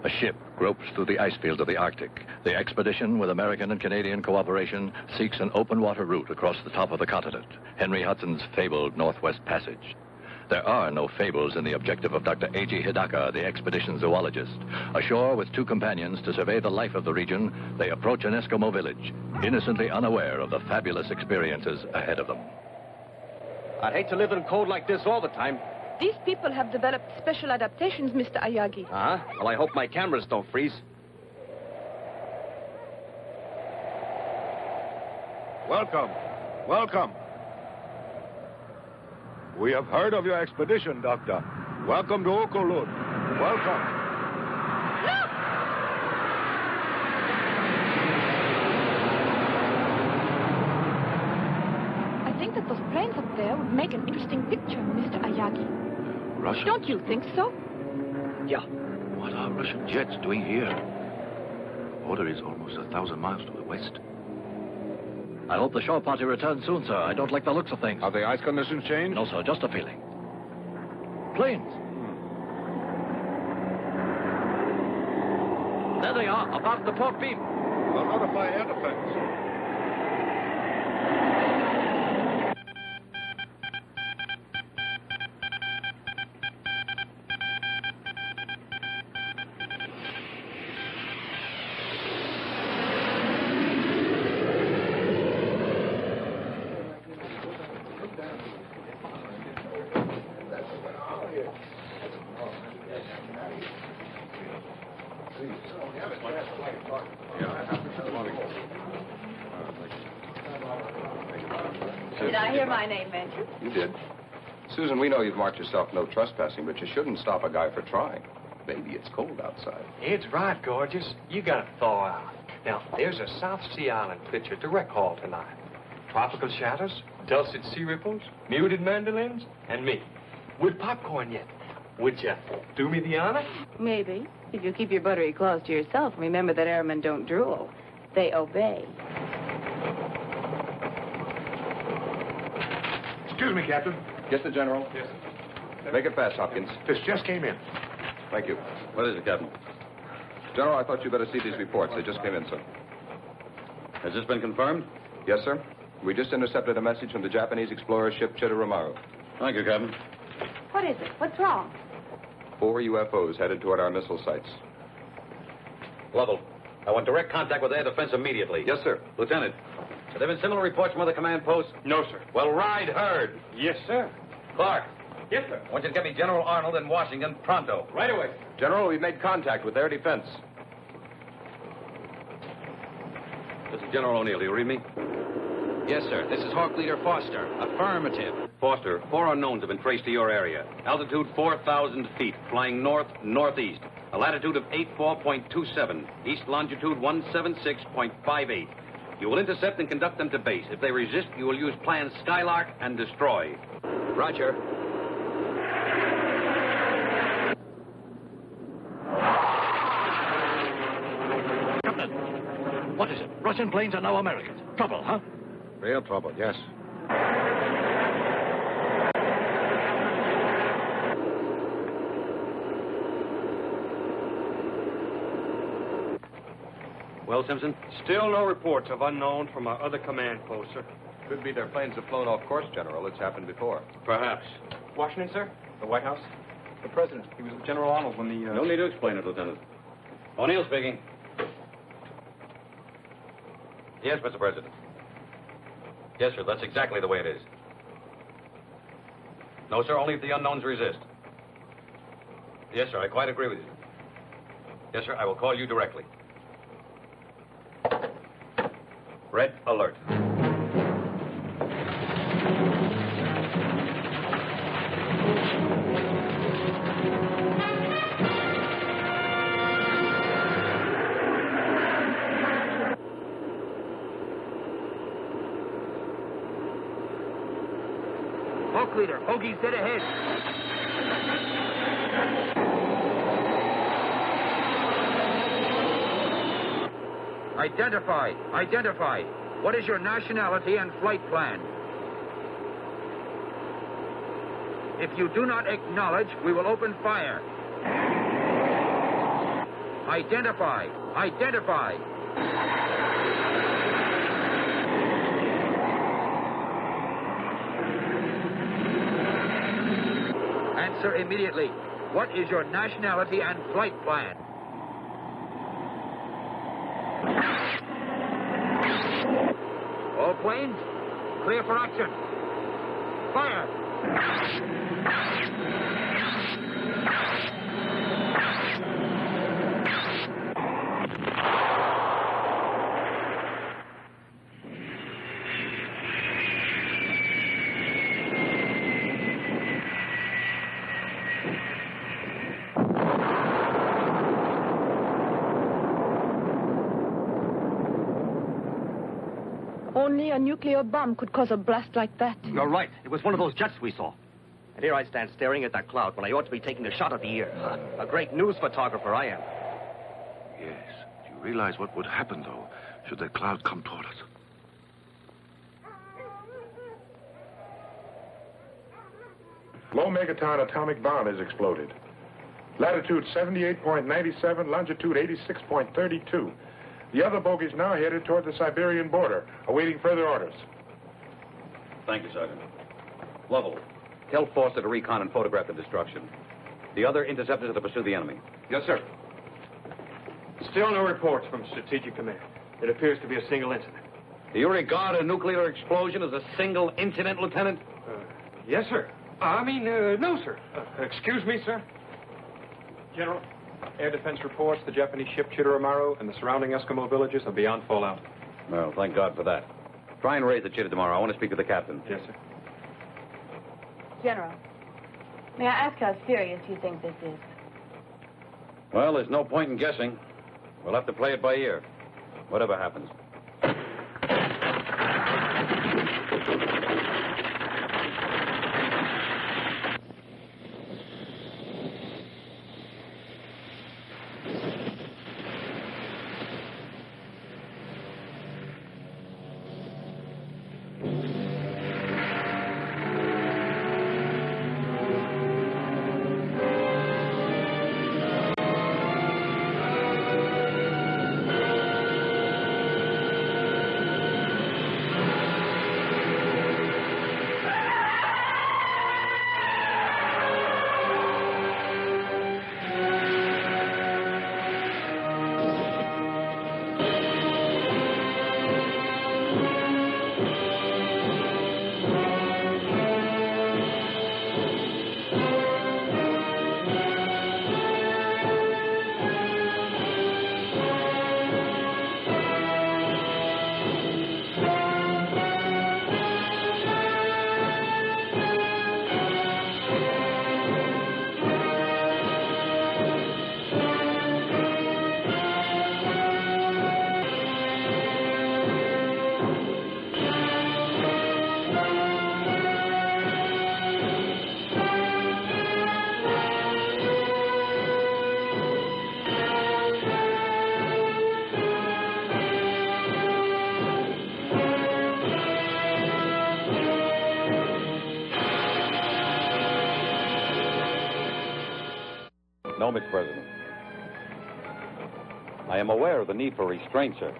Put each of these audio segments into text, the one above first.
A ship gropes through the ice fields of the Arctic. The expedition, with American and Canadian cooperation, seeks an open water route across the top of the continent, Henry Hudson's fabled Northwest Passage. There are no fables in the objective of Dr. A.G. Hidaka, the expedition zoologist. Ashore with two companions to survey the life of the region, they approach an Eskimo village, innocently unaware of the fabulous experiences ahead of them. I'd hate to live in cold like this all the time. These people have developed special adaptations, Mr. Ayagi. Uh-huh. Well, I hope my cameras don't freeze. Welcome. Welcome. We have heard of your expedition, Doctor. Welcome to Okolud. Welcome. Look! I think that those planes up there would make an interesting picture, Mr. Ayagi. Russia? Don't you think so? Yeah. What are Russian jets doing here? The border is almost 1,000 miles to the west. I hope the shore party returns soon, sir. I don't like the looks of things. Have the ice conditions changed? No, sir, just a feeling. Planes. There they are, above the port beam. We'll notify air defense. Did I hear my name mentioned? You did. Susan, we know you've marked yourself no trespassing, but you shouldn't stop a guy for trying. Maybe it's cold outside. It's right, gorgeous. You gotta thaw out. Now, there's a South Sea Island picture to recall tonight. Tropical shadows, dulcet sea ripples, muted mandolins, and me. With popcorn yet. Would you do me the honor? Maybe. If you keep your buttery claws to yourself, remember that airmen don't drool. They obey. Excuse me, Captain. Yes, the General? Yes. Make it fast, Hopkins. This just came in. Thank you. What is it, Captain? General, I thought you'd better see these reports. They just came in, sir. Has this been confirmed? Yes, sir. We just intercepted a message from the Japanese explorer ship Chitoromaru. Thank you, Captain. What is it? What's wrong? 4 UFOs headed toward our missile sites. Lovell, I want direct contact with air defense immediately. Yes, sir. Lieutenant, have there been similar reports from other command posts? No, sir. Well, ride herd. Yes, sir. Clark, Yes, sir. I want you to get me General Arnold in Washington pronto. Right away. General, we've made contact with air defense. This is General O'Neill. Do you read me? Yes, sir. This is Hawk Leader Foster. Affirmative. Foster, 4 unknowns have been traced to your area. Altitude 4,000 feet, flying north-northeast. A latitude of 84.27. East longitude 176.58. You will intercept and conduct them to base. If they resist, you will use plan Skylark and destroy. Roger. Captain, what is it? Russian planes are now Americans. Trouble, huh? Real trouble, yes. Well, Simpson? Still no reports of unknown from our other command posts, sir. Could be their planes have flown off course, General. It's happened before. Perhaps. Washington, sir? The White House? The President. He was with General Arnold when the... No need to explain it, Lieutenant. O'Neill speaking. Yes, Mr. President. Yes, sir, that's exactly the way it is. No, sir, only if the unknowns resist. Yes, sir, I quite agree with you. Yes, sir, I will call you directly. Red alert. Hawk Leader, Hoagie's dead ahead. Identify. What is your nationality and flight plan? If you do not acknowledge, we will open fire. Identify. Identify. Answer immediately. What is your nationality and flight plan? All planes, clear for action. Fire! Only a nuclear bomb could cause a blast like that. You're right. It was one of those jets we saw. And here I stand staring at that cloud when I ought to be taking a shot at the ear. A great news photographer I am. Yes. Do you realize what would happen, though, should that cloud come toward us? Low megaton atomic bomb has exploded. Latitude 78.97, longitude 86.32. The other bogies now headed toward the Siberian border, awaiting further orders. Thank you, Sergeant. Lovell, tell Foster to recon and photograph the destruction. The other interceptors are to pursue the enemy. Yes, sir. Still no reports from Strategic Command. It appears to be a single incident. Do you regard a nuclear explosion as a single incident, Lieutenant? Yes, sir. No, sir. Excuse me, sir. General, air defense reports the Japanese ship Chitoromaru and the surrounding Eskimo villages are beyond fallout. Well, thank God for that. Try and raise the Chitta tomorrow. I want to speak to the captain. Yes, sir. General, may I ask how serious you think this is? Well, there's no point in guessing. We'll have to play it by ear, whatever happens. No, Mr. President. I am aware of the need for restraint, sir.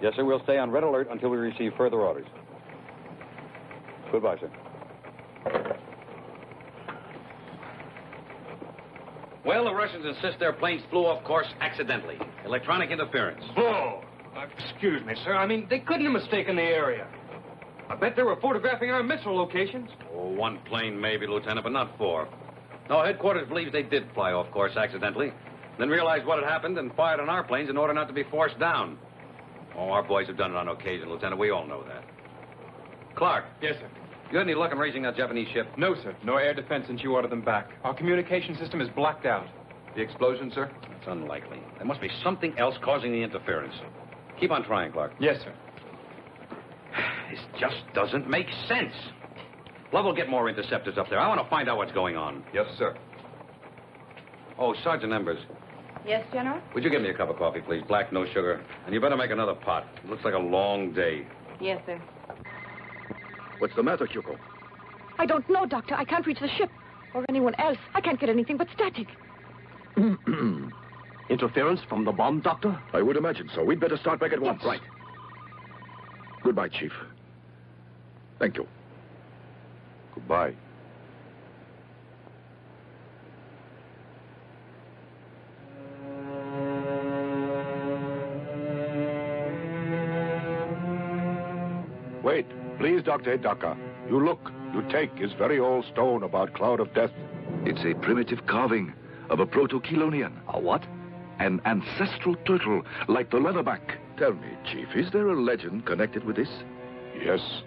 Yes, sir, we'll stay on red alert until we receive further orders. Goodbye, sir. Well, the Russians insist their planes flew off course accidentally. Electronic interference. Oh, excuse me, sir. They couldn't have mistaken the area. I bet they were photographing our missile locations. Oh, one plane maybe, Lieutenant, but not four. No, headquarters believes they did fly off course accidentally, then realized what had happened and fired on our planes in order not to be forced down. Oh, our boys have done it on occasion, Lieutenant. We all know that. Clark. Yes, sir. You had any luck in raising that Japanese ship? No, sir. No air defense since you ordered them back. Our communication system is blacked out. The explosion, sir? It's unlikely. There must be something else causing the interference. Keep on trying, Clark. Yes, sir. This just doesn't make sense. Lovell, get more interceptors up there. I want to find out what's going on. Yes, sir. Oh, Sergeant Embers, Yes, General? would you give me a cup of coffee, please? Black, no sugar. And you better make another pot. It looks like a long day. Yes, sir. What's the matter, Kyuko? I don't know, Doctor. I can't reach the ship. Or anyone else. I can't get anything but static. Interference from the bomb, Doctor? I would imagine so. We'd better start back at once. Right. Goodbye, Chief. Thank you. Goodbye. Wait, please, Dr. Hidaka. You look, you take his very old stone about Cloud of Death. It's a primitive carving of a proto-Chelonian. A what? An ancestral turtle, like the leatherback. Tell me, Chief, is there a legend connected with this? Yes.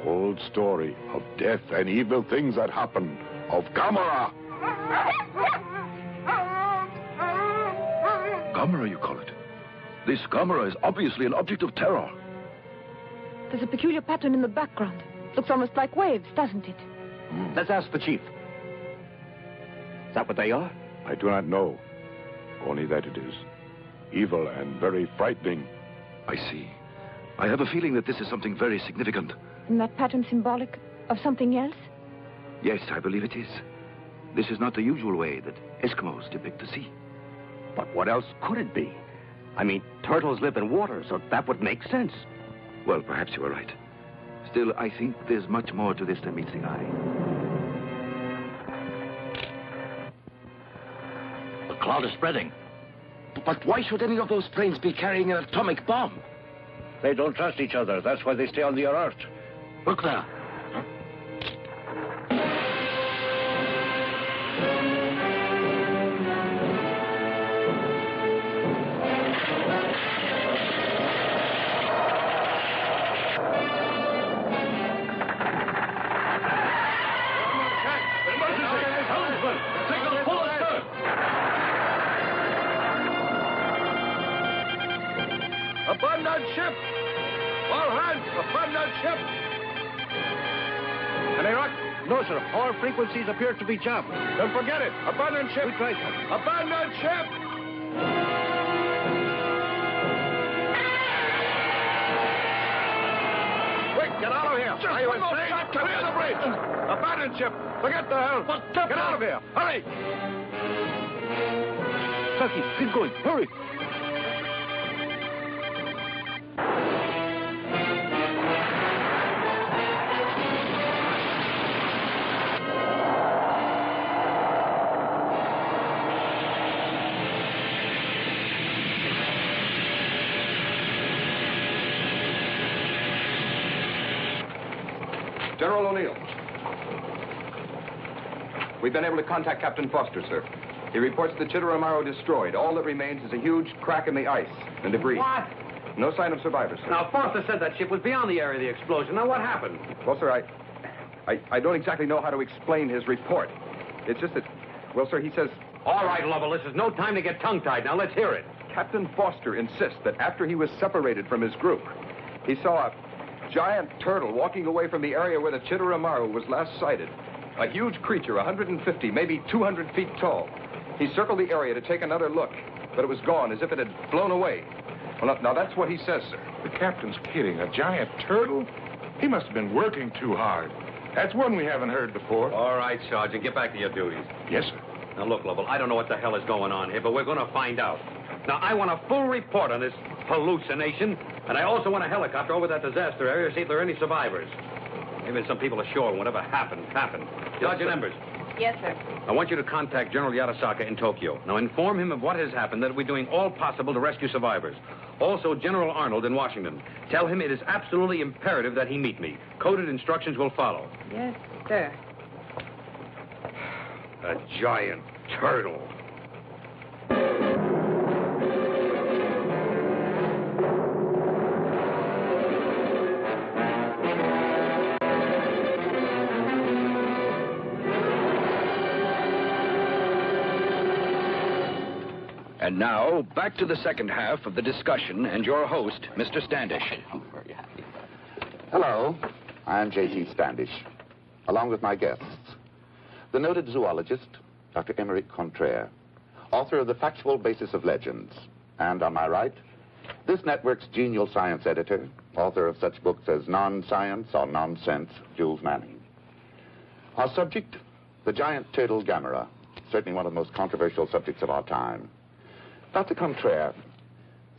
Old story of death and evil things that happen. Of Gamera. Gamera, you call it? This Gamera is obviously an object of terror. There's a peculiar pattern in the background. Looks almost like waves, doesn't it? Let's ask the chief. Is that what they are? I do not know. Only that it is evil and very frightening. I see. I have a feeling that this is something very significant. Isn't that pattern symbolic of something else? Yes, I believe it is. This is not the usual way that Eskimos depict the sea. But what else could it be? I mean, turtles live in water, so that would make sense. Well, perhaps you are right. Still, I think there's much more to this than meets the eye. The cloud is spreading. But why should any of those planes be carrying an atomic bomb? They don't trust each other. That's why they stay on the alert. Look there. Abandon ship! All hands, abandon ship! Any rock? No, sir. All frequencies appear to be jammed. Then forget it. Abandon ship! We tried, sir. Abandon ship! Quick, get out of here! Are you insane? Clear the bridge! Abandon ship! Forget the hell! Get out of here! Hurry! Turkey, keep going. Hurry! General O'Neill. We've been able to contact Captain Foster, sir. He reports the Chitteramaro destroyed. All that remains is a huge crack in the ice and debris. What? No sign of survivors, sir. Now, Foster said that ship was beyond the area of the explosion. Now, what happened? Well, sir, I don't exactly know how to explain his report. It's just that, well, sir, he says... All right, Lovell, this is no time to get tongue-tied. Now, let's hear it. Captain Foster insists that after he was separated from his group, he saw a giant turtle walking away from the area where the Chitteramaro was last sighted. A huge creature, 150, maybe 200 feet tall. He circled the area to take another look, but it was gone, as if it had flown away. Well, now that's what he says, sir. The captain's kidding. A giant turtle? He must have been working too hard. That's one we haven't heard before. All right, Sergeant, get back to your duties. Yes, sir. Now, look, Lovell, I don't know what the hell is going on here, but we're going to find out. Now, I want a full report on this hallucination, and I also want a helicopter over that disaster area to see if there are any survivors. Maybe some people ashore and whatever happened. Sergeant Embers. Yes, sir. I want you to contact General Yatasaka in Tokyo. Now, inform him of what has happened, that we're doing all possible to rescue survivors. Also, General Arnold in Washington. Tell him it is absolutely imperative that he meet me. Coded instructions will follow. Yes, sir. A giant turtle. And now, back to the second half of the discussion and your host, Mr. Standish. I'm very happy. Hello, I'm J.T. Standish, along with my guests. The noted zoologist, Dr. Emeric Contraire, author of The Factual Basis of Legends. And on my right, this network's genial science editor, author of such books as Non-Science or Nonsense, Jules Manning. Our subject, the giant turtle Gammera, certainly one of the most controversial subjects of our time. Dr. Contraire,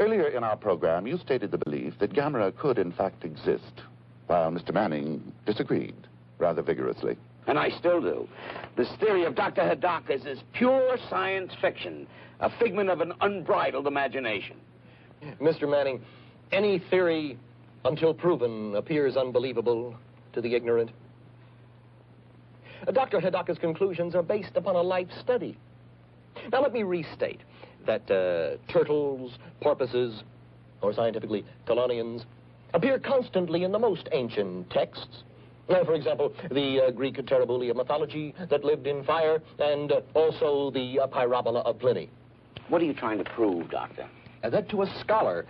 earlier in our program, you stated the belief that Gamera could, in fact, exist, while Mr. Manning disagreed rather vigorously. And I still do. This theory of Dr. Hidaka's is pure science fiction, a figment of an unbridled imagination. Mr. Manning, any theory, until proven, appears unbelievable to the ignorant. Dr. Hidaka's conclusions are based upon a life study. Now, let me restate that turtles, porpoises, or scientifically, chelonians, appear constantly in the most ancient texts. For example, the Greek Terribulia mythology that lived in fire, and also the Pyrobola of Pliny. What are you trying to prove, Doctor? That to a scholar,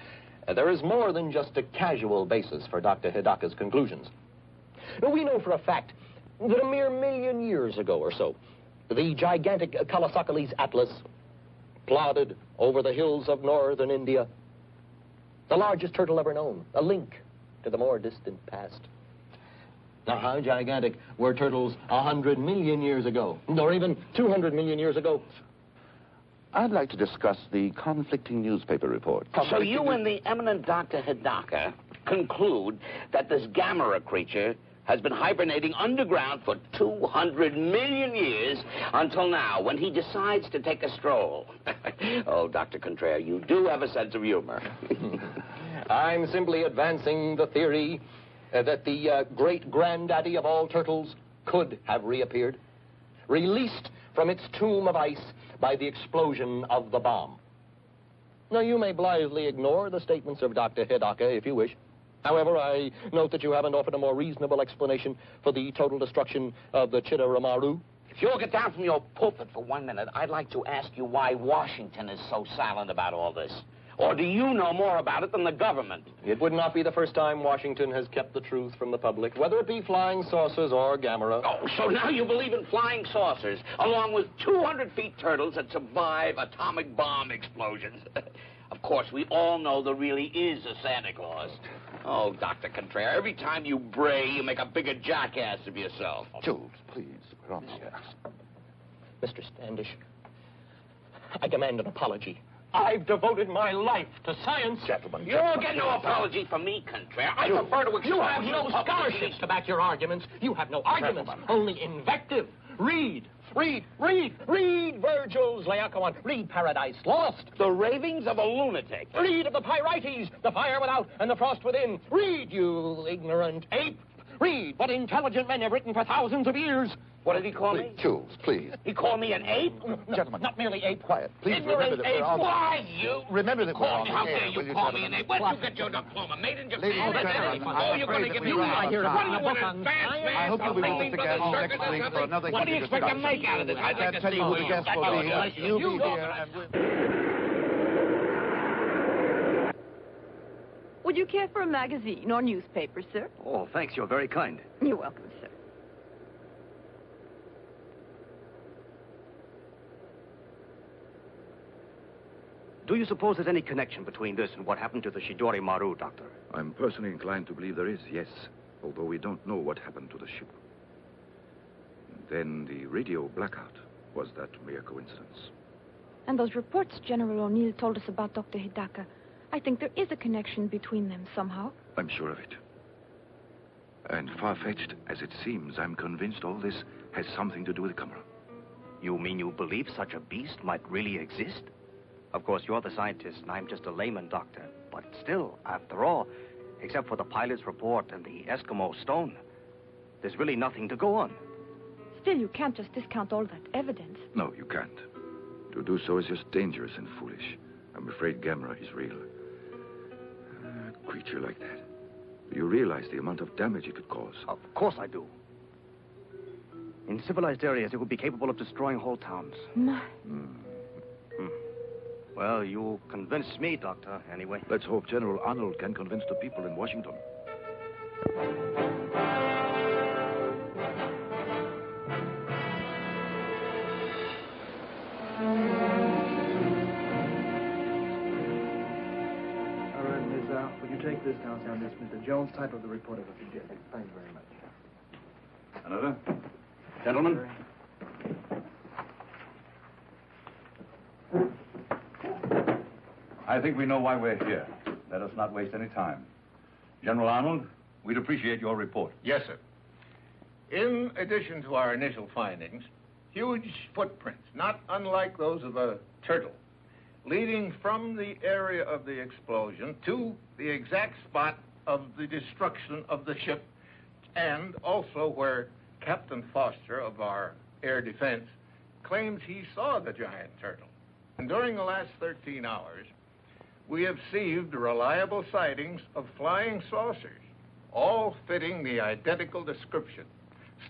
there is more than just a casual basis for Dr. Hidaka's conclusions. We know for a fact that a mere 1,000,000 years ago or so, the gigantic Kalasakalis Atlas plodded over the hills of northern India. The largest turtle ever known, a link to the more distant past. Now, how gigantic were turtles 100 million years ago, or even 200 million years ago? I'd like to discuss the conflicting newspaper reports. So you and the eminent Dr. Hidaka conclude that this Gamera creature has been hibernating underground for 200 million years until now, when he decides to take a stroll. Oh, Dr. Contraire, you do have a sense of humor. I'm simply advancing the theory that the great-granddaddy of all turtles could have reappeared, released from its tomb of ice by the explosion of the bomb. Now, you may blithely ignore the statements of Dr. Hidaka if you wish. However, I note that you haven't offered a more reasonable explanation for the total destruction of the Chitoromaru. If you'll get down from your pulpit for 1 minute, I'd like to ask you why Washington is so silent about all this. Or do you know more about it than the government? It would not be the first time Washington has kept the truth from the public, whether it be flying saucers or Gamera. Oh, so now you believe in flying saucers, along with 200 feet turtles that survive atomic bomb explosions. Of course, we all know there really is a Santa Claus. Oh, Dr. Contraire, every time you bray, you make a bigger jackass of yourself. Jules, please, we're on the air. Mr. Standish, I demand an apology. I've devoted my life to science. Gentlemen, You'll get no apology from me, Contraire. I prefer to expose you have no scholarships to back your arguments. You have no arguments, only invective. Read Virgil's Laocoon. Read Paradise Lost. The ravings of a lunatic. Read of the Pyrites, the fire without and the frost within. Read, you ignorant ape. Read what intelligent men have written for thousands of years. What did he call me? Jules, please. He called me an ape? No, Gentlemen. not merely ape. Quiet. Please Ignorant remember that ape. we're on... Why, you? Remember that we're on the How air, dare will you you, call me an gentlemen? ape? Where'd you get your diploma? Made in Japan? Ladies and gentlemen, Oh, you're going to give me that that? we're What do you want, out of an time. advance I hope you'll be with us again next week for another What do you expect to make out of this? I can't tell you who the guest will be. You'll be here and Would you care for a magazine or newspaper, sir? Oh, thanks. You're very kind. You're welcome, sir. Do you suppose there's any connection between this and what happened to the Shidori Maru, Doctor? I'm personally inclined to believe there is, yes. Although we don't know what happened to the ship. Then the radio blackout. Was that mere coincidence? And those reports General O'Neill told us about Dr. Hidaka, I think there is a connection between them somehow. I'm sure of it. And far-fetched as it seems, I'm convinced all this has something to do with Gamera. You mean you believe such a beast might really exist? Of course, you're the scientist, and I'm just a layman, Doctor. But still, after all, except for the pilot's report and the Eskimo stone, there's really nothing to go on. Still, you can't just discount all that evidence. No, you can't. To do so is just dangerous and foolish. I'm afraid Gamera is real. A creature like that. Do you realize the amount of damage it could cause? Of course I do. In civilized areas, it would be capable of destroying whole towns. My. Well, you convinced me, Doctor, anyway. Let's hope General Arnold can convince the people in Washington. All right, Miss Al, would you take this downtown? This Mr. Jones, type of the report of what you did. Thank you very much. Another? Gentlemen? I think we know why we're here. Let us not waste any time. General Arnold, we'd appreciate your report. Yes, sir. In addition to our initial findings, huge footprints, not unlike those of a turtle, leading from the area of the explosion to the exact spot of the destruction of the ship, and also where Captain Foster of our air defense claims he saw the giant turtle. And during the last 13 hours, we have received reliable sightings of flying saucers, all fitting the identical description,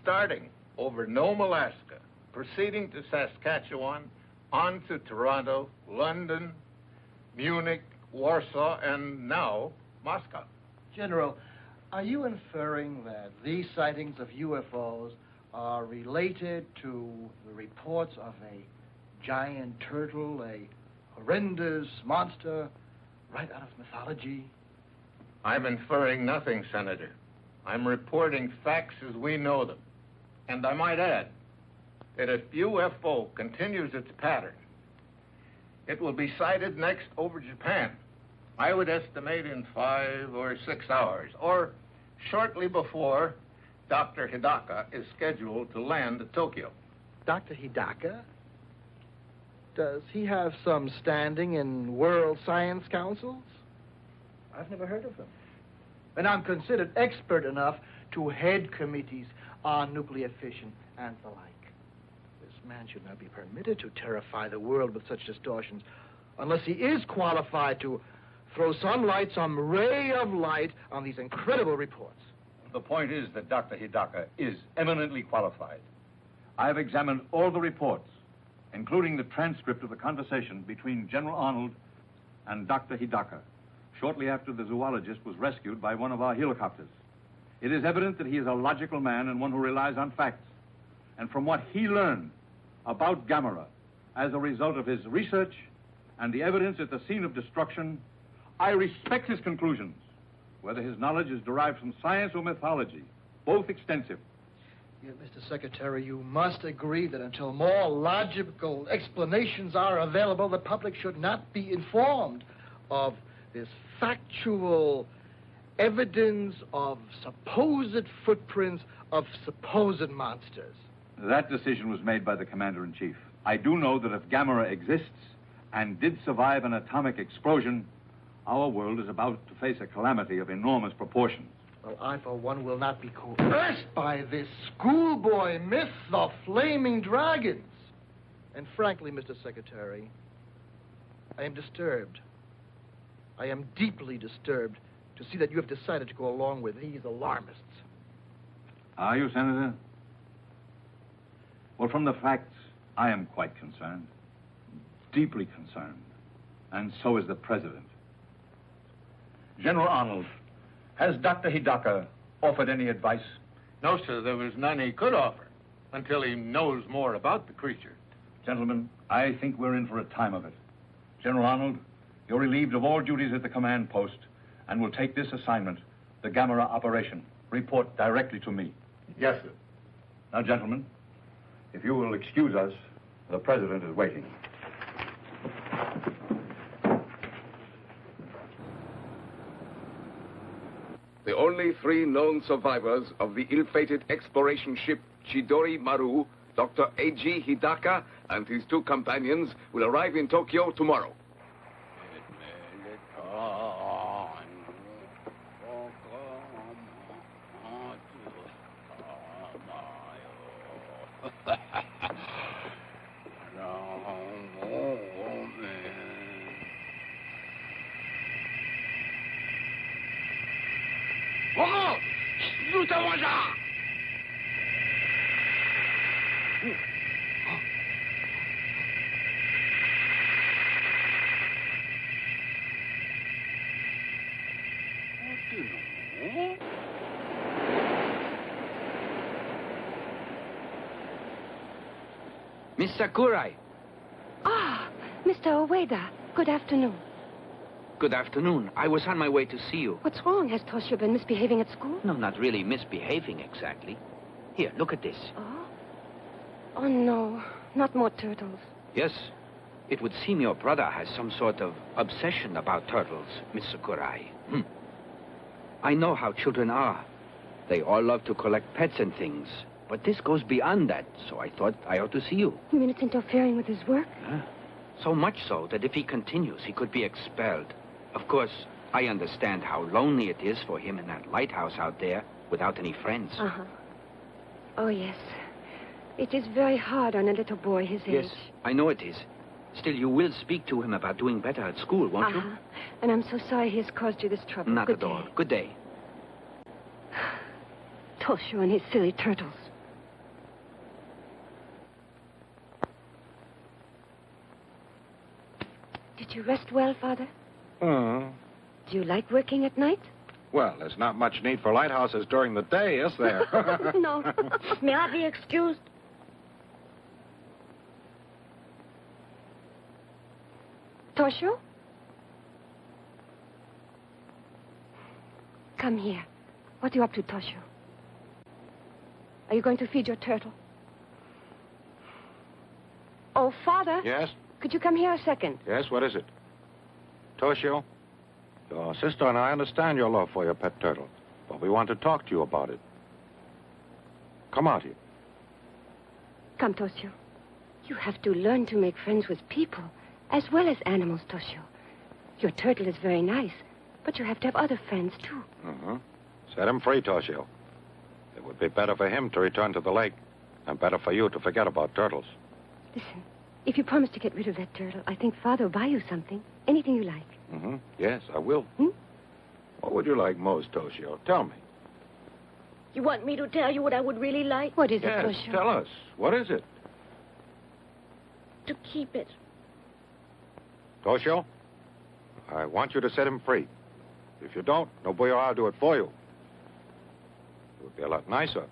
starting over Nome, Alaska, proceeding to Saskatchewan, on to Toronto, London, Munich, Warsaw, and now Moscow. General, are you inferring that these sightings of UFOs are related to the reports of a giant turtle, a horrendous monster, right out of mythology? I'm inferring nothing, Senator. I'm reporting facts as we know them. And I might add that if UFO continues its pattern, it will be sighted next over Japan. I would estimate in 5 or 6 hours, or shortly before Dr. Hidaka is scheduled to land at Tokyo. Dr. Hidaka? Does he have some standing in world science councils? I've never heard of them. And I'm considered expert enough to head committees on nuclear fission and the like. This man should not be permitted to terrify the world with such distortions unless he is qualified to throw some light, some ray of light on these incredible reports. The point is that Dr. Hidaka is eminently qualified. I have examined all the reports, including the transcript of the conversation between General Arnold and Dr. Hidaka, shortly after the zoologist was rescued by one of our helicopters. It is evident that he is a logical man and one who relies on facts. And from what he learned about Gamera as a result of his research and the evidence at the scene of destruction, I respect his conclusions, whether his knowledge is derived from science or mythology, both extensive. Yet, Mr. Secretary, you must agree that until more logical explanations are available, the public should not be informed of this factual evidence of supposed footprints of supposed monsters. That decision was made by the Commander-in-Chief. I do know that if Gamera exists and did survive an atomic explosion, our world is about to face a calamity of enormous proportions. Well, I, for one, will not be coerced by this schoolboy myth of flaming dragons. And frankly, Mr. Secretary, I am disturbed. I am deeply disturbed to see that you have decided to go along with these alarmists. Are you, Senator? Well, from the facts, I am quite concerned. Deeply concerned. And so is the President. General Arnold, has Dr. Hidaka offered any advice? No, sir, there was none he could offer until he knows more about the creature. Gentlemen, I think we're in for a time of it. General Arnold, you're relieved of all duties at the command post and will take this assignment, the Gamera operation. Report directly to me. Yes, sir. Now, gentlemen, if you will excuse us, the President is waiting. The only 3 known survivors of the ill-fated exploration ship Chidori Maru, Dr. A.G. Hidaka and his 2 companions, will arrive in Tokyo tomorrow. Miss Sakurai. Ah, Mr. Ueda. Good afternoon. Good afternoon. I was on my way to see you. What's wrong? Has Toshio been misbehaving at school? No, not really misbehaving exactly. Here, look at this. Oh? Oh, no. Not more turtles. Yes. It would seem your brother has some sort of obsession about turtles, Miss Sakurai. I know how children are. They all love to collect pets and things. But this goes beyond that, so I thought I ought to see you. You mean it's interfering with his work? So much so that if he continues, he could be expelled. Of course, I understand how lonely it is for him in that lighthouse out there without any friends. Uh-huh. Oh, yes. It is very hard on a little boy his age. Yes, I know it is. Still, you will speak to him about doing better at school, won't you? And I'm so sorry he has caused you this trouble. Not Good at all. day. Good day. Toshio and his silly turtles. Did you rest well, Father? Do you like working at night? Well, there's not much need for lighthouses during the day, is there? No. May I be excused? Toshio? Come here. What are you up to, Toshio? Are you going to feed your turtle? Oh, Father. Yes? Could you come here a second? Yes, what is it? Toshio, your sister and I understand your love for your pet turtle, but we want to talk to you about it. Come out here. Come, Toshio. You have to learn to make friends with people, as well as animals, Toshio. Your turtle is very nice, but you have to have other friends, too. Set him free, Toshio. It would be better for him to return to the lake, and better for you to forget about turtles. Listen, if you promise to get rid of that turtle, I think Father will buy you something. Anything you like. Yes, I will. What would you like most, Toshio? Tell me. You want me to tell you what I would really like? What is Yes, it, Toshio? tell us. What is it? To keep it. Toshio, I want you to set him free. If you don't, nobody will do it for you. It would be a lot nicer,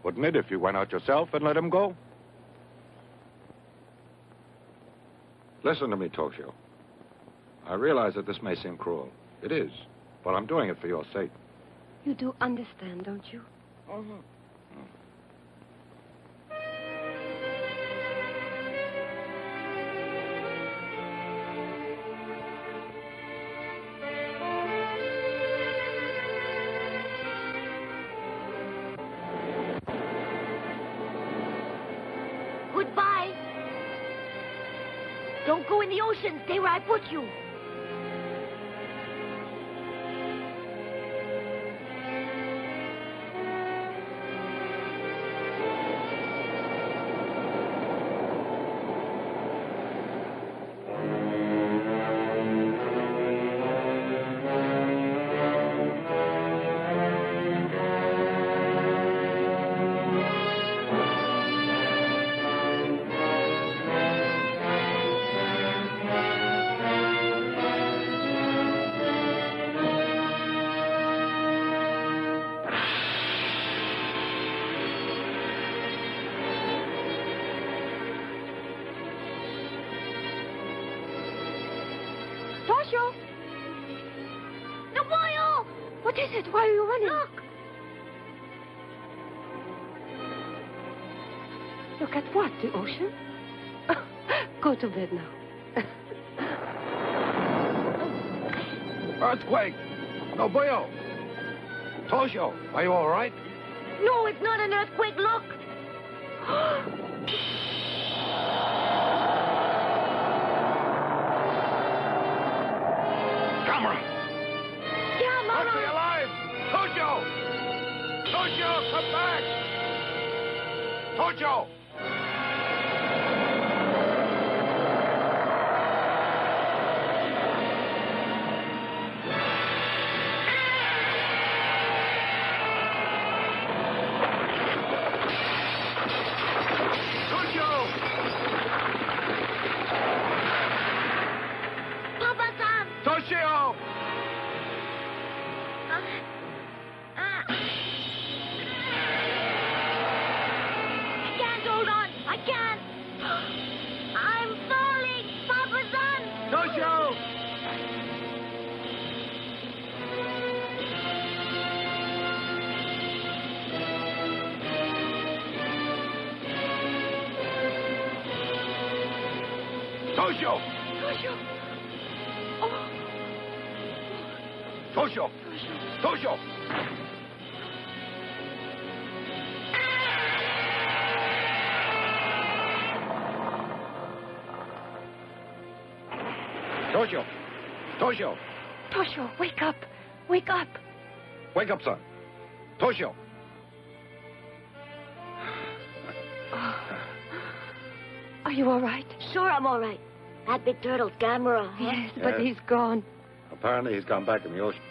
wouldn't it, if you went out yourself and let him go? Listen to me, Toshio. I realize that this may seem cruel. It is, but I'm doing it for your sake. You do understand, don't you? Goodbye. Don't go in the ocean. Stay where I put you. Toshio! The boil! What is it? Why are you running? Look! Look at what? The ocean? Go to bed now. Earthquake! No boyo! Toshio, are you all right? No, it's not an earthquake. Look! Gamera! Gamera! Must be alive! Toshio! Toshio, come back! Toshio! Papa-san! Toshio! Can't Toshio! Toshio! Oh. Toshio! Toshio! Toshio! Toshio! Toshio, wake up. Wake up. Wake up, son. Toshio! Are you all right? Sure, I'm all right. That big turtle's Gammera, huh? Yes, but he's gone. Apparently he's gone back in the ocean.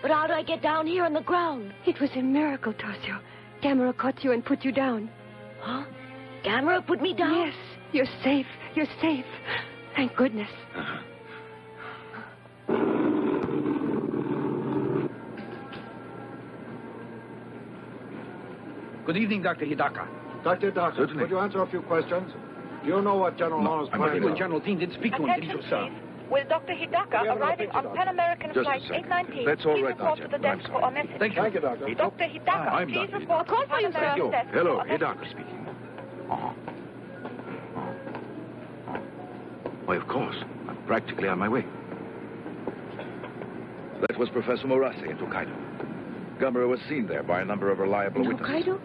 But how do I get down here on the ground? It was a miracle, Toshio. Gamera caught you and put you down. Huh? Gammera put me down? Yes, you're safe. You're safe. Thank goodness. Good evening, Dr. Hidaka. Dr. Hidaka, would you answer a few questions? Do you know what General Arnold's I'm afraid the General Dean did speak to him, did he, sir? Will Dr. Hidaka arriving on Pan American Just a Flight second. 819 That's all please right now, report to the gentlemen. desk for a message? Thank you. Thank you, Doctor. Dr. Hidaka, I'm please Dr. report Hidaka. to Pan American desk Hello, for a message. Hidaka speaking. Why, of course. I'm practically on my way. That was Professor Morase in Tokaido. Gamera was seen there by a number of reliable witnesses. Hokkaido?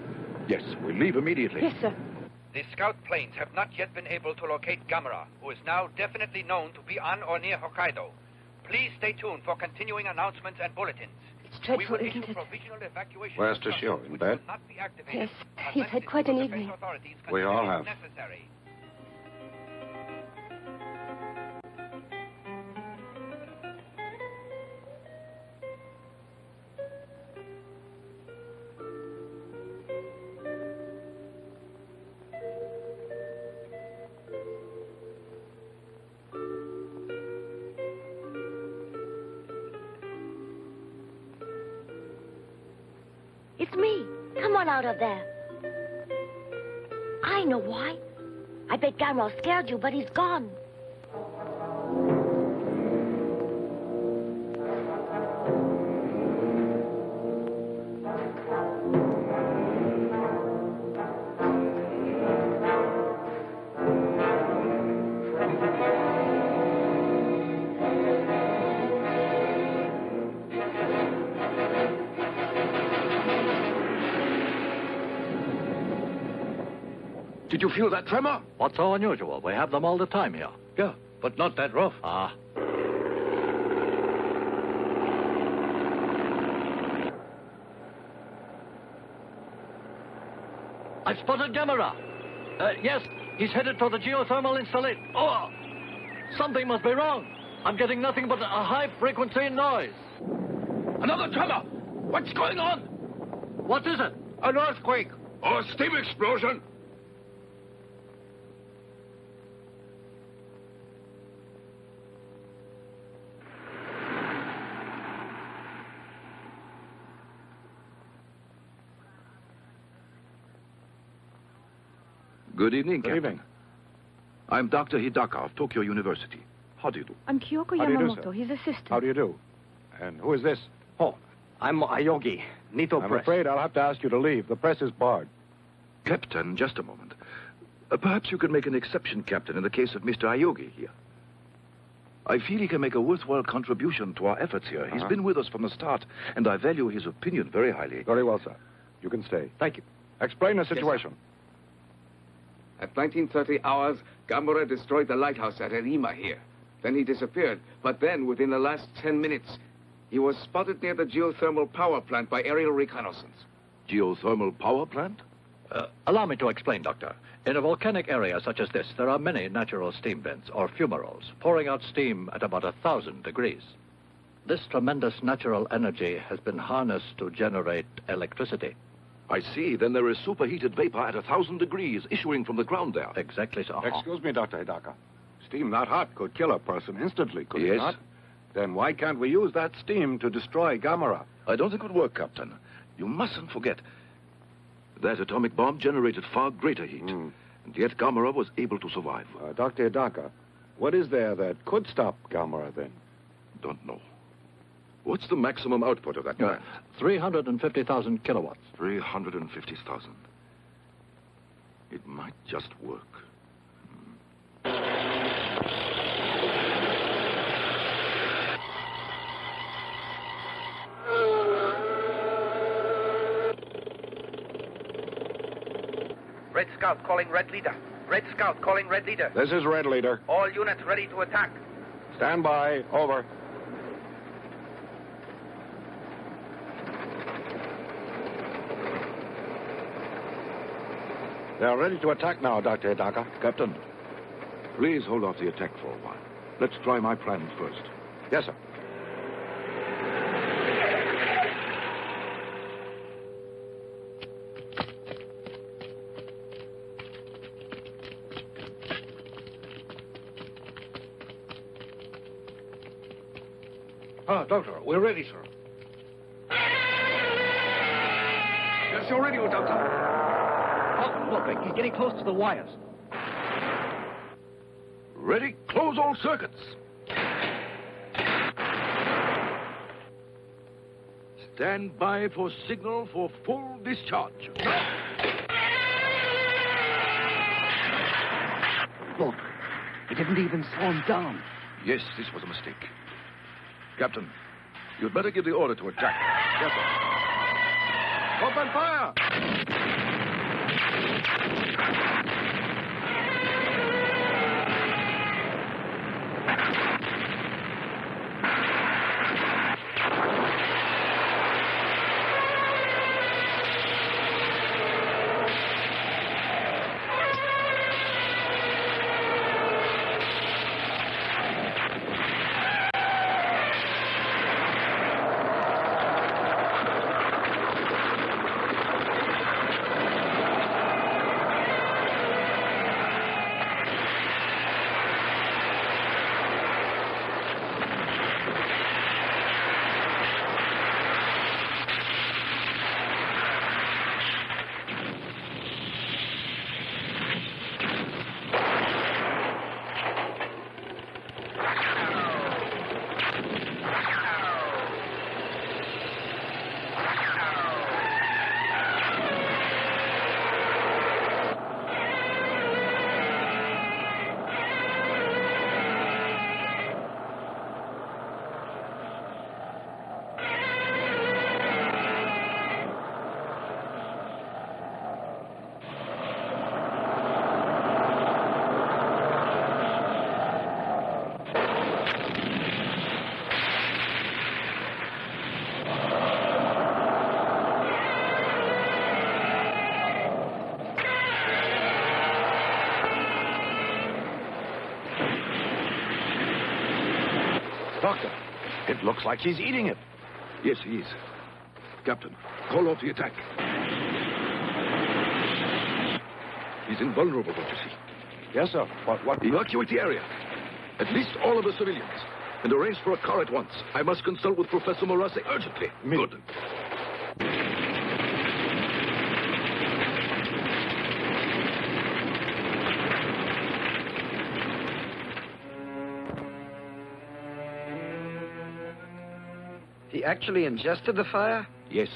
Yes, we leave immediately. Yes, sir. The scout planes have not yet been able to locate Gamera, who is now definitely known to be on or near Hokkaido. Please stay tuned for continuing announcements and bulletins. It's dreadful, we will isn't issue it? provisional evacuation Where's Toshio? In bed? Yes, he's had quite an evening. We all have. Necessary. It's me. Come on out of there. I know why. I bet Gammera scared you, but he's gone. Did you feel that tremor? What's so unusual? We have them all the time here. Yeah, but not that rough. Ah. I've spotted Gammera. Yes, he's headed for the geothermal installation. Oh! Something must be wrong. I'm getting nothing but a high-frequency noise. Another tremor! What's going on? What is it? An earthquake or a steam explosion. Good evening, Captain. Good evening. I'm Dr. Hidaka of Tokyo University. How do you do? I'm Kyoko How do you do, Yamamoto, sir? his assistant. How do you do? And who is this? Oh, I'm Ayogi, Nito I'm Press. afraid I'll have to ask you to leave. The press is barred. Captain, just a moment. Perhaps you could make an exception, Captain, in the case of Mr. Ayogi here. I feel he can make a worthwhile contribution to our efforts here. He's been with us from the start, and I value his opinion very highly. Very well, sir. You can stay. Thank you. Explain the situation. At 1930 hours, Gamera destroyed the lighthouse at Erima here. Then he disappeared. But then, within the last 10 minutes, he was spotted near the geothermal power plant by aerial reconnaissance. Geothermal power plant? Allow me to explain, Doctor. In a volcanic area such as this, there are many natural steam vents, or fumaroles, pouring out steam at about 1,000 degrees. This tremendous natural energy has been harnessed to generate electricity. I see. Then there is superheated vapor at 1,000 degrees issuing from the ground there. Exactly so. Excuse me, Dr. Hidaka. Steam that hot could kill a person instantly, could it Yes. not? Then why can't we use that steam to destroy Gammera? I don't think it would work, Captain. You mustn't forget that atomic bomb generated far greater heat. And yet Gamera was able to survive. Dr. Hidaka, what is there that could stop Gammera then? Don't know. What's the maximum output of that plant? 350,000 kilowatts. 350,000. It might just work. Red Scout calling Red Leader. Red Scout calling Red Leader. This is Red Leader. All units ready to attack. Stand by. Over. They're ready to attack now, Dr. Hidaka. Captain, please hold off the attack for a while. Let's try my plan first. Yes, sir. Doctor, we're ready, sir. Yes, your radio, Doctor. Oh, look, he's getting close to the wires. Ready? Close all circuits. Stand by for signal for full discharge. Look, he didn't even slow him down. Yes, this was a mistake. Captain, you'd better give the order to attack. Yes, sir. Open fire! Doctor, it looks like he's eating it. Yes, he is. Captain, call off the attack. He's invulnerable, don't you see? Yes, sir. But what... Evacuate the area. At least all of the civilians. And arrange for a car at once. I must consult with Professor Morase urgently. Good. He actually ingested the fire? Yes.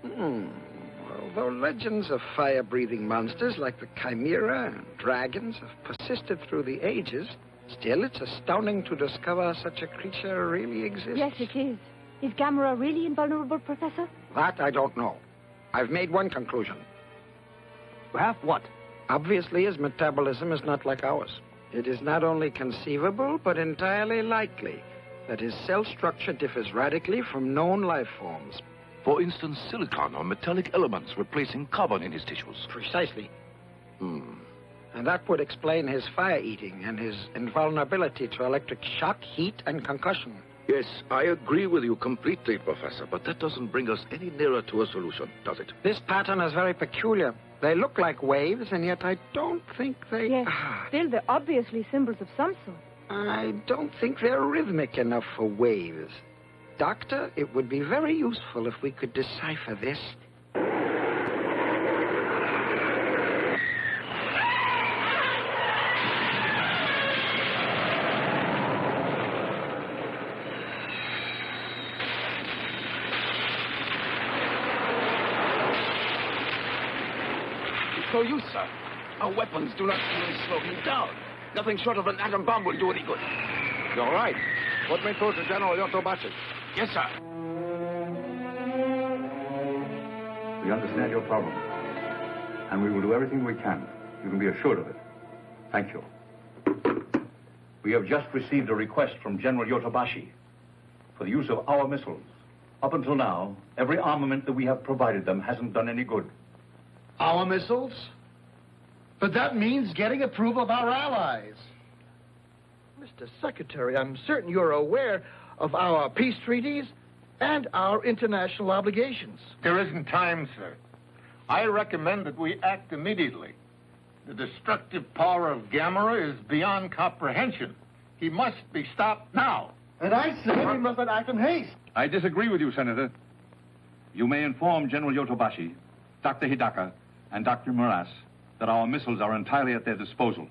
Although legends of fire-breathing monsters like the Chimera and dragons have persisted through the ages, still it's astounding to discover such a creature really exists. Yes, it is. Is Gamera really invulnerable, Professor? That I don't know. I've made one conclusion. Have what? Obviously, his metabolism is not like ours. It is not only conceivable, but entirely likely that his cell structure differs radically from known life forms. For instance, silicon or metallic elements replacing carbon in his tissues. Precisely. And that would explain his fire-eating and his invulnerability to electric shock, heat, and concussion. Yes, I agree with you completely, Professor, but that doesn't bring us any nearer to a solution, does it? This pattern is very peculiar. They look like waves, and yet I don't think they... Yes, still they're obviously symbols of some sort. I don't think they're rhythmic enough for waves. Doctor, it would be very useful if we could decipher this. It's no use, sir. Our weapons do not even slow him down. Nothing short of an atom bomb will do any good. You're right. Put me through to General Yotobashi. Yes, sir. We understand your problem. and we will do everything we can. You can be assured of it. Thank you. We have just received a request from General Yotobashi for the use of our missiles. Up until now, every armament that we have provided them hasn't done any good. Our missiles? But that means getting approval of our allies. Mr. Secretary, I'm certain you're aware of our peace treaties and our international obligations. There isn't time, sir. I recommend that we act immediately. The destructive power of Gamera is beyond comprehension. He must be stopped now. And I say we must act in haste. I disagree with you, Senator. You may inform General Yotobashi, Dr. Hidaka, and Dr. Moras that our missiles are entirely at their disposal.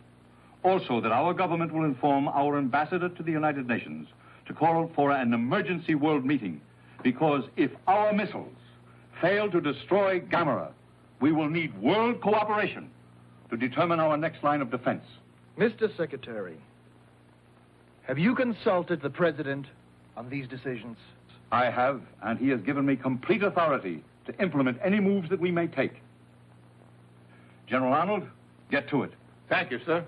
Also, that our government will inform our ambassador to the United Nations to call for an emergency world meeting, because if our missiles fail to destroy Gamera, we will need world cooperation to determine our next line of defense. Mr. Secretary, have you consulted the President on these decisions? I have, and he has given me complete authority to implement any moves that we may take. General Arnold, get to it. Thank you, sir.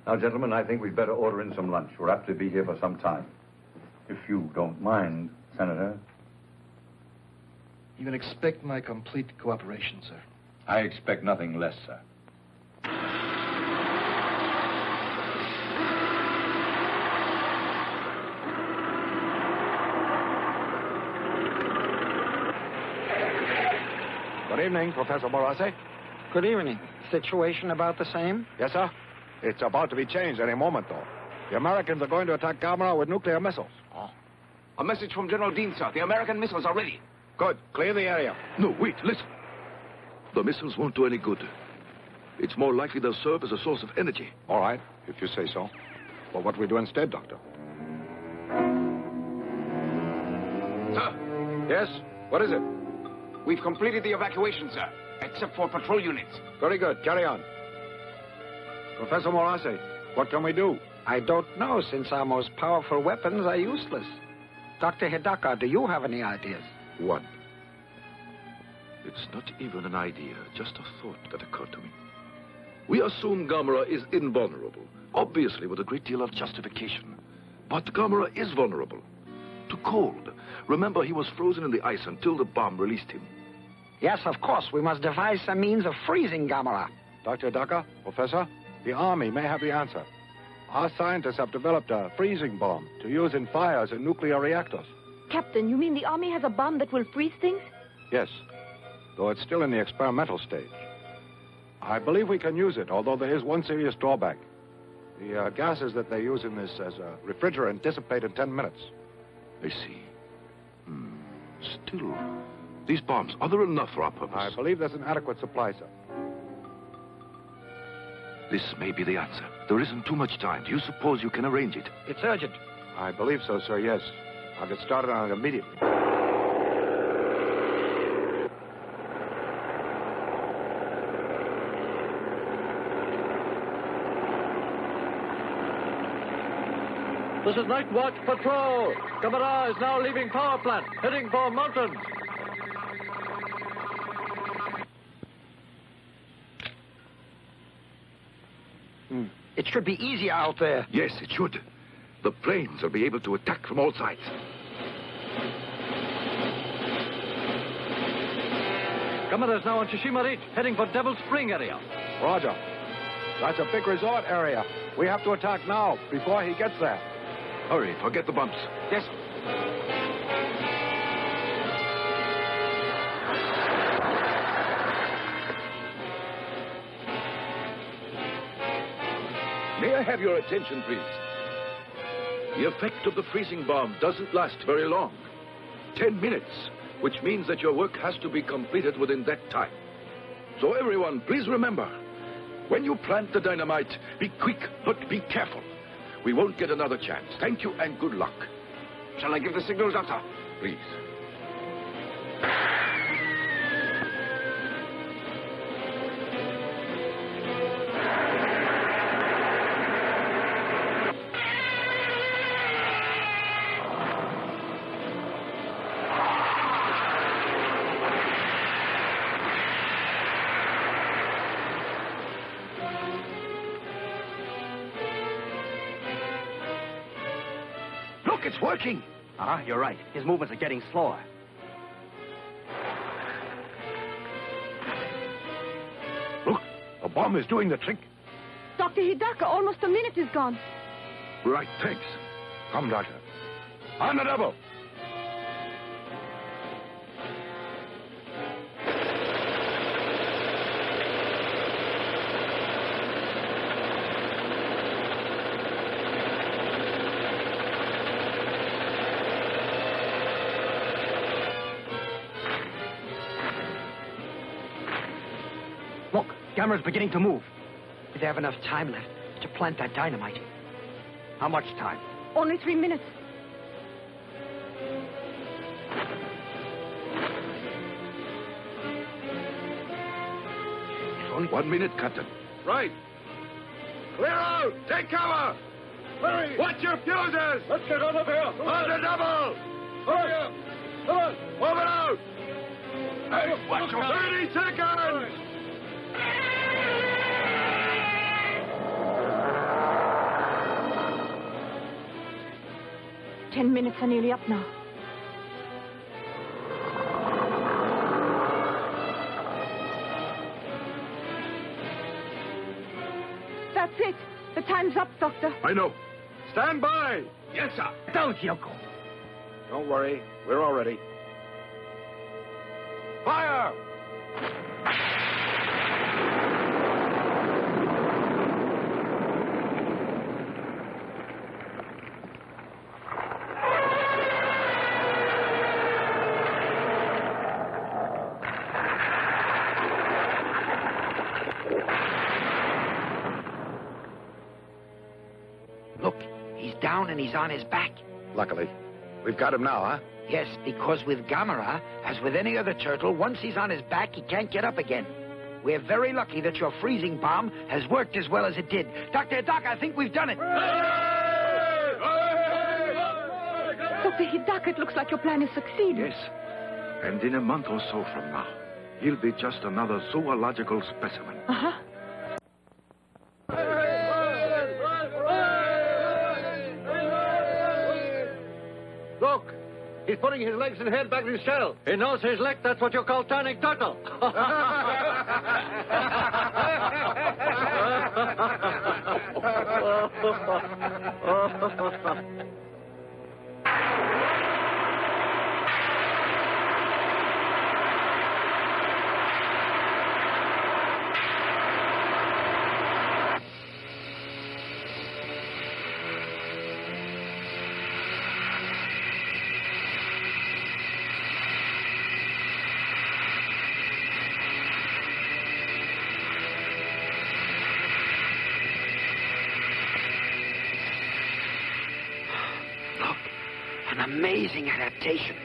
Now, gentlemen, I think we'd better order in some lunch. We're apt to be here for some time. If you don't mind, Senator. You can expect my complete cooperation, sir. I expect nothing less, sir. Good evening, Professor Morase. Good evening. Situation about the same? Yes, sir. It's about to be changed any moment, though. The Americans are going to attack Gamera with nuclear missiles. Oh. A message from General Dean, sir. The American missiles are ready. Good. Clear the area. No, wait, listen. The missiles won't do any good. It's more likely they'll serve as a source of energy. All right, if you say so. Well, what do we do instead, Doctor? Sir? Yes? What is it? We've completed the evacuation, sir, except for patrol units. Very good. Carry on. Professor Morase, what can we do? I don't know, since our most powerful weapons are useless. Dr. Hidaka, do you have any ideas? One. It's not even an idea, just a thought that occurred to me. We assume Gamera is invulnerable, obviously with a great deal of justification. But Gamera is vulnerable to cold. Remember, he was frozen in the ice until the bomb released him. Yes, of course. We must devise some means of freezing Gamera. Dr. Hidaka, Professor, the Army may have the answer. Our scientists have developed a freezing bomb to use in fires in nuclear reactors. Captain, you mean the Army has a bomb that will freeze things? Yes, though it's still in the experimental stage. I believe we can use it, although there is one serious drawback. The gases that they use in this as a refrigerant dissipate in 10 minutes. I see. Still, these bombs, are there enough for our purpose? I believe there's an adequate supply, sir. This may be the answer. There isn't too much time. Do you suppose you can arrange it? It's urgent. I believe so, sir, yes. I'll get started on it immediately. This is Night Watch Patrol. Gamera is now leaving power plant, heading for mountains. It should be easier out there. Yes, it should. The planes will be able to attack from all sides. Gamera is now on Tsushima Reach, heading for Devil Spring area. Roger. That's a big resort area. We have to attack now, before he gets there. Hurry, forget the bumps. Yes. May I have your attention, please? The effect of the freezing bomb doesn't last very long. 10 minutes, which means that your work has to be completed within that time. So everyone, please remember, when you plant the dynamite, be quick, but be careful. We won't get another chance. Thank you and good luck. Shall I give the signal, Doctor? Please. it's working. You're right. His movements are getting slower. Look, the bomb is doing the trick. Dr. Hidaka, almost a minute is gone. Right, thanks. Come, Doctor. On the double. Look, Gamera's beginning to move. We have enough time left to plant that dynamite. How much time? Only 3 minutes. Only 1 minute, Captain. Right. Clear out! Take cover! Hurry! Watch your fuses! Let's get out of here! On the double! Hurry up! Come on! Move it out! Hey, watch your 30 seconds! 10 minutes are nearly up now. That's it. The time's up, Doctor. I know. Stand by! Yes, sir. Don't, Yoko. Don't worry. We're all ready. Fire! Look, he's down and he's on his back. Luckily. We've got him now, huh? Yes, because with Gamera, as with any other turtle, once he's on his back, he can't get up again. We're very lucky that your freezing bomb has worked as well as it did. Dr. Hidaka, I think we've done it. Dr. Hidaka, it looks like your plan has succeeded. Yes. And in a month or so from now, he'll be just another zoological specimen. Uh-huh. Look, he's putting his legs and head back in his shell. He knows his leg. That's what you call turning turtle. An amazing adaptation.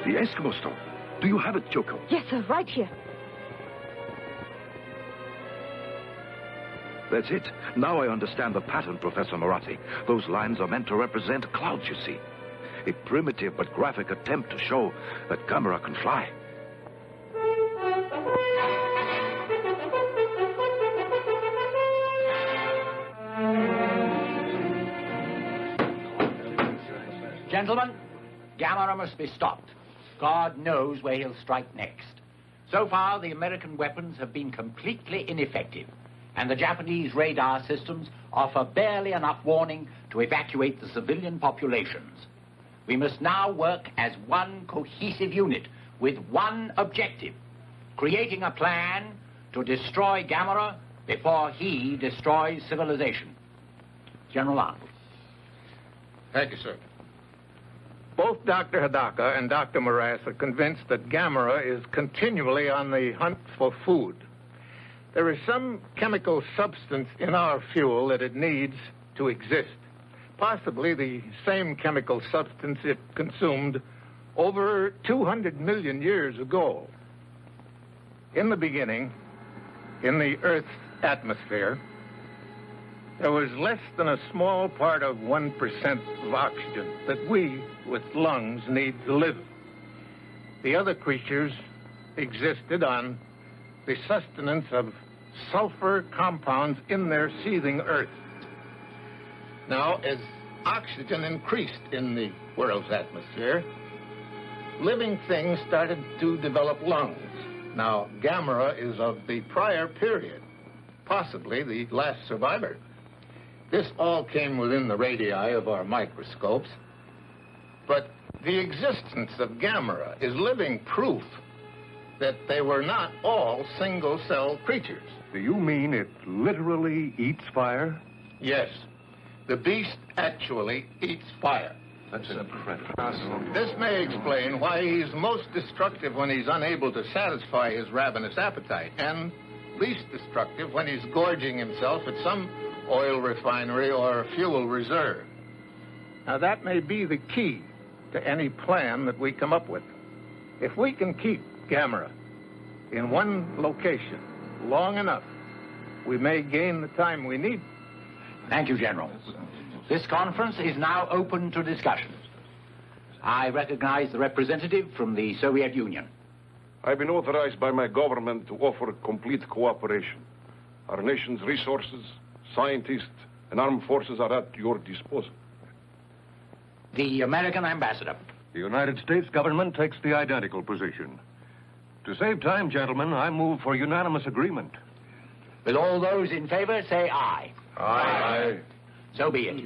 The Eskimo stone. Do you have it, Choco? Yes, sir, right here. That's it. Now I understand the pattern, Professor Moratti. Those lines are meant to represent clouds, you see. A primitive but graphic attempt to show that Gamera can fly. Gentlemen, Gamera must be stopped. God knows where he'll strike next. So far, the American weapons have been completely ineffective, and the Japanese radar systems offer barely enough warning to evacuate the civilian populations. We must now work as one cohesive unit with one objective, creating a plan to destroy Gamera before he destroys civilization. General Arnold. Thank you, sir. Both Dr. Hidaka and Dr. Morass are convinced that Gamera is continually on the hunt for food. There is some chemical substance in our fuel that it needs to exist. possibly the same chemical substance it consumed over 200 million years ago. In the beginning, in the Earth's atmosphere, there was less than a small part of 1% of oxygen that we, with lungs, need to live. The other creatures existed on the sustenance of sulfur compounds in their seething earth. Now, as oxygen increased in the world's atmosphere, living things started to develop lungs. Now, Gamera is of the prior period, possibly the last survivor. This all came within the radii of our microscopes, but the existence of Gamera is living proof that they were not all single-cell creatures. Do you mean it literally eats fire? Yes. The beast actually eats fire. That's incredible. This may explain why he's most destructive when he's unable to satisfy his ravenous appetite, and least destructive when he's gorging himself at some oil refinery or fuel reserve. Now, that may be the key to any plan that we come up with. If we can keep Gamera in one location long enough, we may gain the time we need. Thank you, General. This conference is now open to discussion. I recognize the representative from the Soviet Union. I've been authorized by my government to offer complete cooperation. Our nation's resources, scientists, and armed forces are at your disposal. The American ambassador. The United States government takes the identical position. To save time, gentlemen, I move for unanimous agreement. Will all those in favor say aye? Aye. So be it.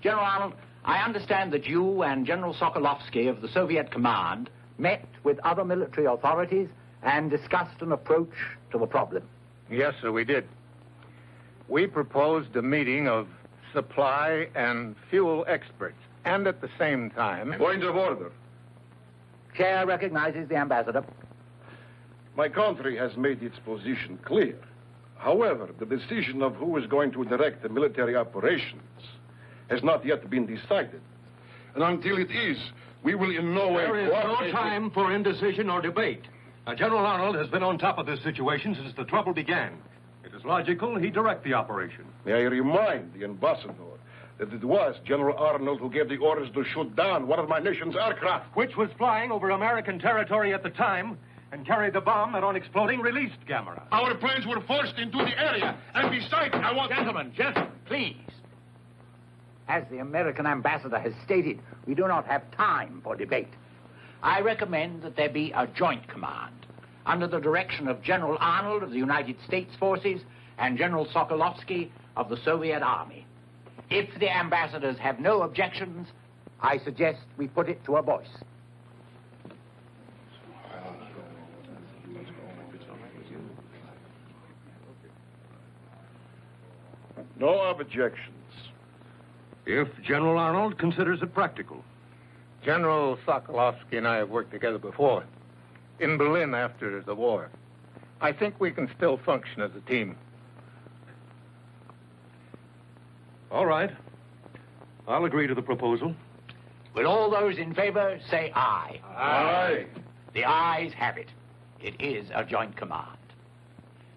General Arnold, I understand that you and General Sokolovsky of the Soviet command met with other military authorities and discussed an approach to the problem. Yes, sir, we did. We proposed a meeting of supply and fuel experts, and at the same time... Point of order. Chair recognizes the ambassador. My country has made its position clear. However, the decision of who is going to direct the military operations has not yet been decided. And until it is, we will in no way... There is no time for indecision or debate. General Arnold has been on top of this situation since the trouble began. It is logical he direct the operation. May I remind the ambassador that it was General Arnold who gave the orders to shoot down one of my nation's aircraft. Which was flying over American territory at the time and carried the bomb that, on exploding, released Gamera. Our planes were forced into the area, and besides, I want... Gentlemen, please. As the American ambassador has stated, we do not have time for debate. I recommend that there be a joint command under the direction of General Arnold of the United States Forces and General Sokolovsky of the Soviet Army. If the ambassadors have no objections, I suggest we put it to a voice. No objections. If General Arnold considers it practical. General Sokolovsky and I have worked together before, in Berlin after the war. I think we can still function as a team. All right. I'll agree to the proposal. Will all those in favor say aye? Aye. The ayes have it. It is a joint command.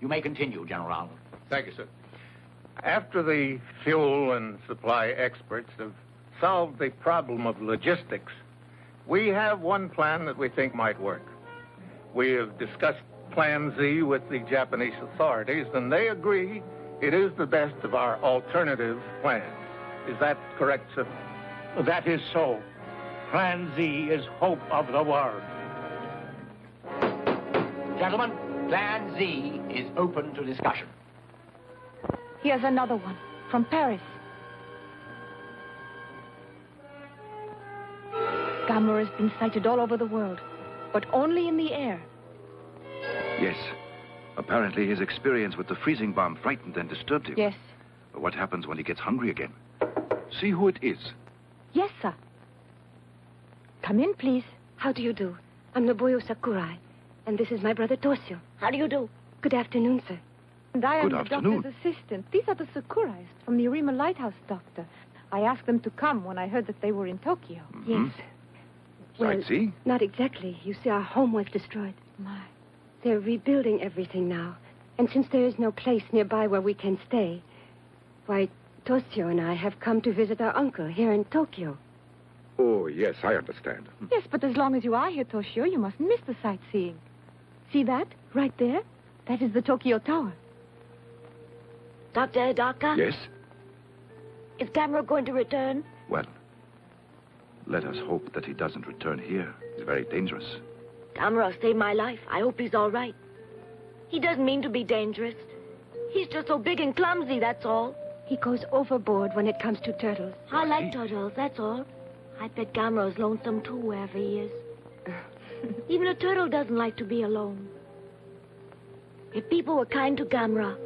You may continue, General Arnold. Thank you, sir. After the fuel and supply experts have solved the problem of logistics, we have one plan that we think might work. We have discussed Plan Z with the Japanese authorities, and they agree it is the best of our alternative plans. Is that correct, sir? That is so. Plan Z is hope of the world. Gentlemen, Plan Z is open to discussion. Here's another one from Paris. Gamera has been sighted all over the world, but only in the air. Yes. Apparently his experience with the freezing bomb frightened and disturbed him. Yes. But what happens when he gets hungry again? See who it is. Yes, sir. Come in, please. How do you do? I'm Nobuyo Sakurai, and this is my brother Toshio. How do you do? Good afternoon, sir. And I am Good the afternoon. doctor's assistant. These are the Sakurais from the Arima Lighthouse, Doctor. I asked them to come when I heard that they were in Tokyo. Yes. Well, Sightsee? not exactly. You see, our home was destroyed. My. They're rebuilding everything now. And since there is no place nearby where we can stay, why, Toshio and I have come to visit our uncle here in Tokyo. Oh, yes, I understand. Yes, but as long as you are here, Toshio, you mustn't miss the sightseeing. See that? Right there? That is the Tokyo Tower. Dr. Hidaka? Yes? Is Gamera going to return? Well, let us hope that he doesn't return here. It's very dangerous. Gamera saved my life. I hope he's all right. He doesn't mean to be dangerous. He's just so big and clumsy, that's all. He goes overboard when it comes to turtles. I like turtles, that's all. I bet Gamera's lonesome too, wherever he is. Even a turtle doesn't like to be alone. If people were kind to Gamera,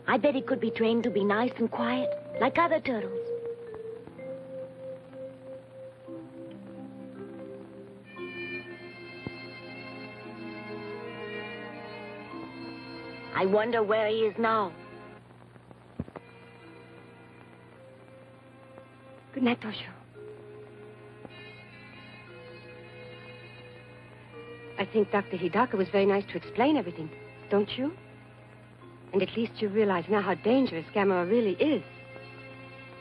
I bet he could be trained to be nice and quiet, like other turtles. I wonder where he is now. Good night, Toshio. I think Dr. Hidaka was very nice to explain everything, don't you? And at least you realize now how dangerous Gamera really is.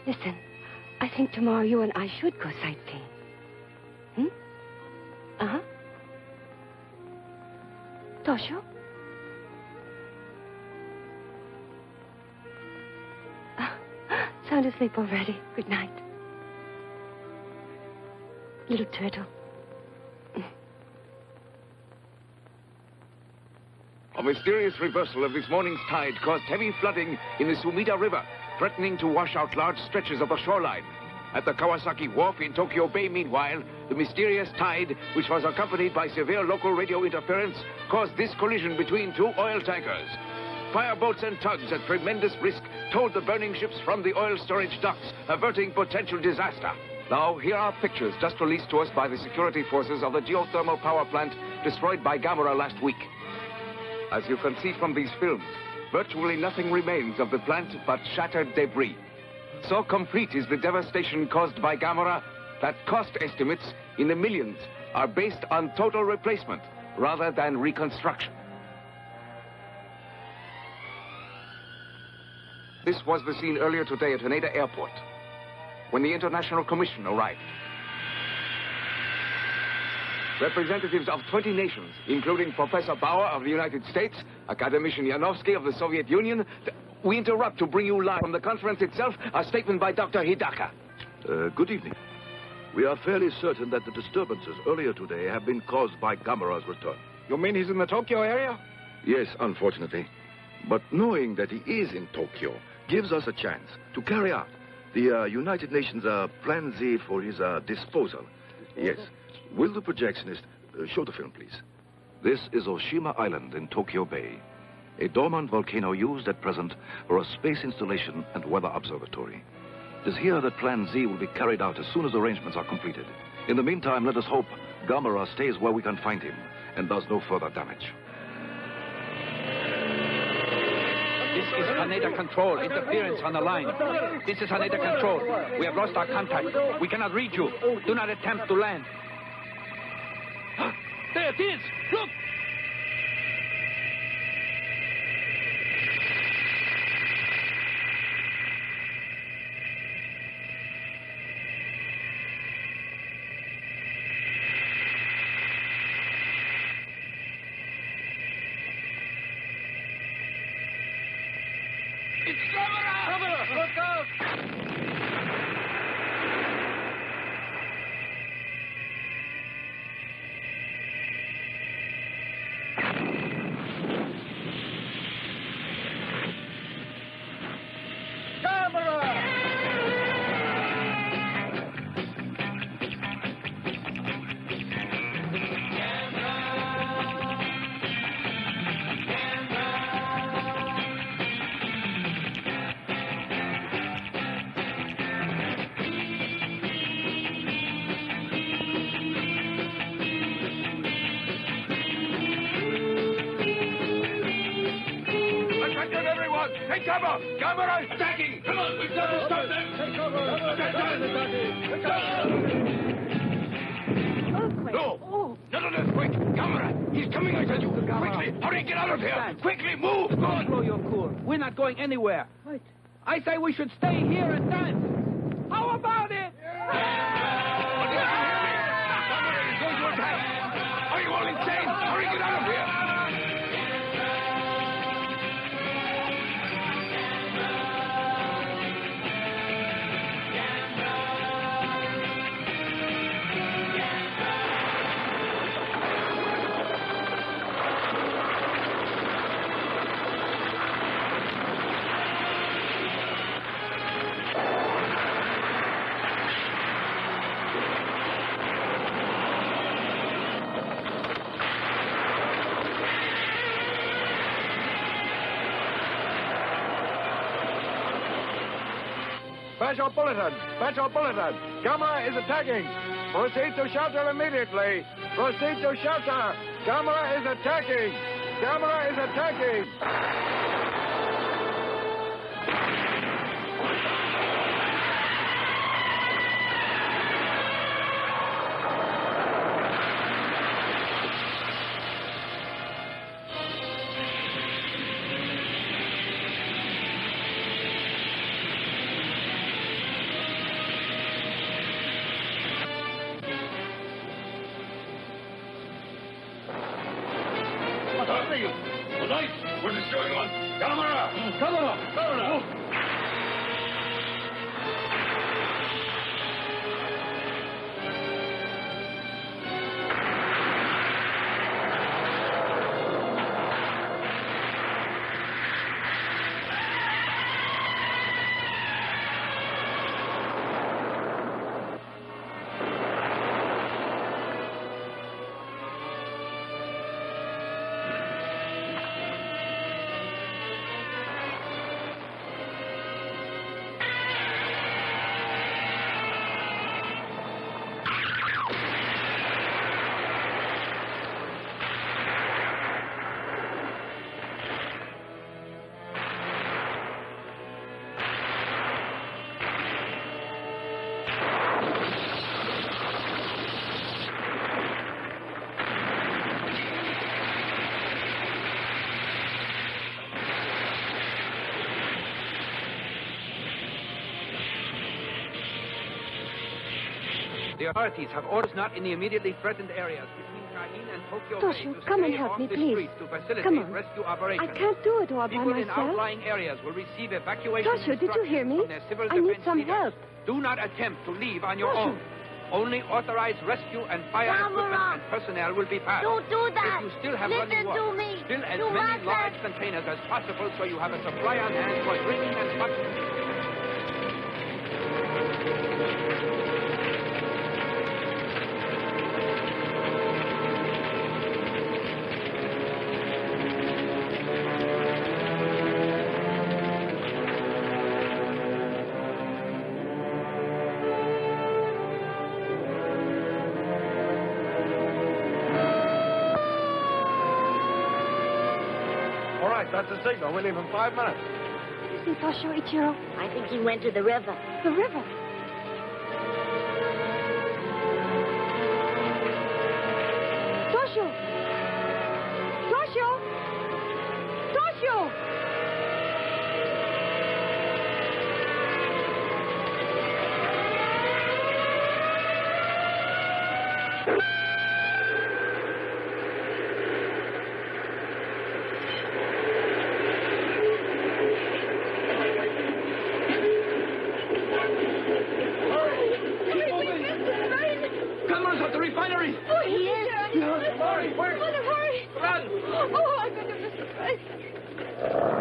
Listen, I think tomorrow you and I should go sightseeing. Hmm? Uh-huh. Toshio? Sound asleep already. Good night. Little turtle. A mysterious reversal of this morning's tide caused heavy flooding in the Sumida River, threatening to wash out large stretches of the shoreline. At the Kawasaki Wharf in Tokyo Bay, meanwhile, the mysterious tide, which was accompanied by severe local radio interference, caused this collision between two oil tankers. Fireboats and tugs at tremendous risk towed the burning ships from the oil storage docks, averting potential disaster. Now, here are pictures just released to us by the security forces of the geothermal power plant destroyed by Gamera last week. As you can see from these films, virtually nothing remains of the plant but shattered debris. So complete is the devastation caused by Gamera that cost estimates in the millions are based on total replacement rather than reconstruction. This was the scene earlier today at Haneda Airport, when the International Commission arrived. Representatives of 20 nations, including Professor Bauer of the United States, Academician Yanovsky of the Soviet Union. We interrupt to bring you live from the conference itself a statement by Dr. Hidaka. Good evening. We are fairly certain that the disturbances earlier today have been caused by Gamera's return. You mean he's in the Tokyo area? Yes, unfortunately. But knowing that he is in Tokyo gives us a chance to carry out the United Nations Plan Z for his disposal. Yes. Will the projectionist show the film, please? This is Oshima Island in Tokyo Bay, a dormant volcano used at present for a space installation and weather observatory. It is here that Plan Z will be carried out as soon as arrangements are completed. In the meantime, let us hope Gamera stays where we can find him and does no further damage. This is Haneda Control. Interference on the line. This is Haneda Control. We have lost our contact. We cannot reach you. Do not attempt to land. There it is! Look! It's Gamera! Look out! Take cover! Gamera is attacking! Come on, we've got to stop them! Take cover! No! None of this, quick! Gamera! He's coming, I tell you! Quickly! Hurry, get out of here! Quickly, move! Go on! Blow your cool. We're not going anywhere. Right. I say we should stay here and dance. How about it? Gamera is going to attack! Are you all insane? Hurry, get out of here! Special bulletin! Special bulletin! Gamera is attacking! Proceed to shelter immediately! Proceed to shelter! Gamera is attacking! Gamera is attacking! The lights! What is going on? Gamera! Gamera! Gamera! The authorities have orders not in the immediately threatened areas between Cahin and Tokyo Bay Toshio, to come and stay help off me, the please. streets to facilitate Come on. rescue operations. I can't do it all by People in myself. outlying areas will receive evacuation Toshio, did you hear me? from their civil I need defense some leaders. help. Do not attempt to leave on your Toshio. own. Only authorized rescue and fire equipment and personnel will be passed. Don't do that. If you still have Listen running water, to me. fill as You many must large containers as possible so you have a supply on hand for drinking and functioning. All right, that's the signal. We leave in 5 minutes. Where is he, Toshio, Ichiro? I think he went to the river. The river. Toshio! Toshio! Toshio! Gamera's at the refinery! Oh, he is. Hurry, quick! Hurry! Run! Oh, I got to miss the train.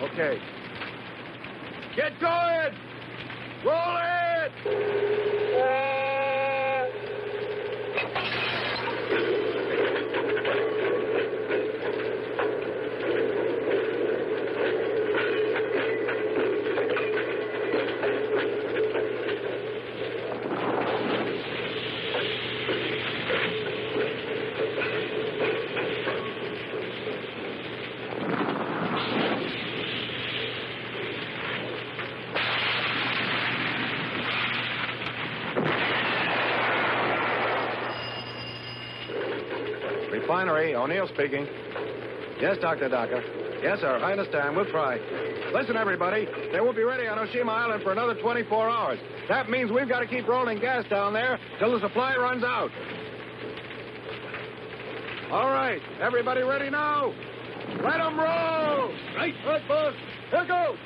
Okay. Get going! Roll it! Refinery, O'Neill speaking. Yes, Dr. Dekker. Yes, sir, I understand. We'll try. Listen, everybody, they won't be ready on Oshima Island for another 24 hours. That means we've got to keep rolling gas down there till the supply runs out. All right, everybody ready now? Let them roll! Right, boss. Here goes.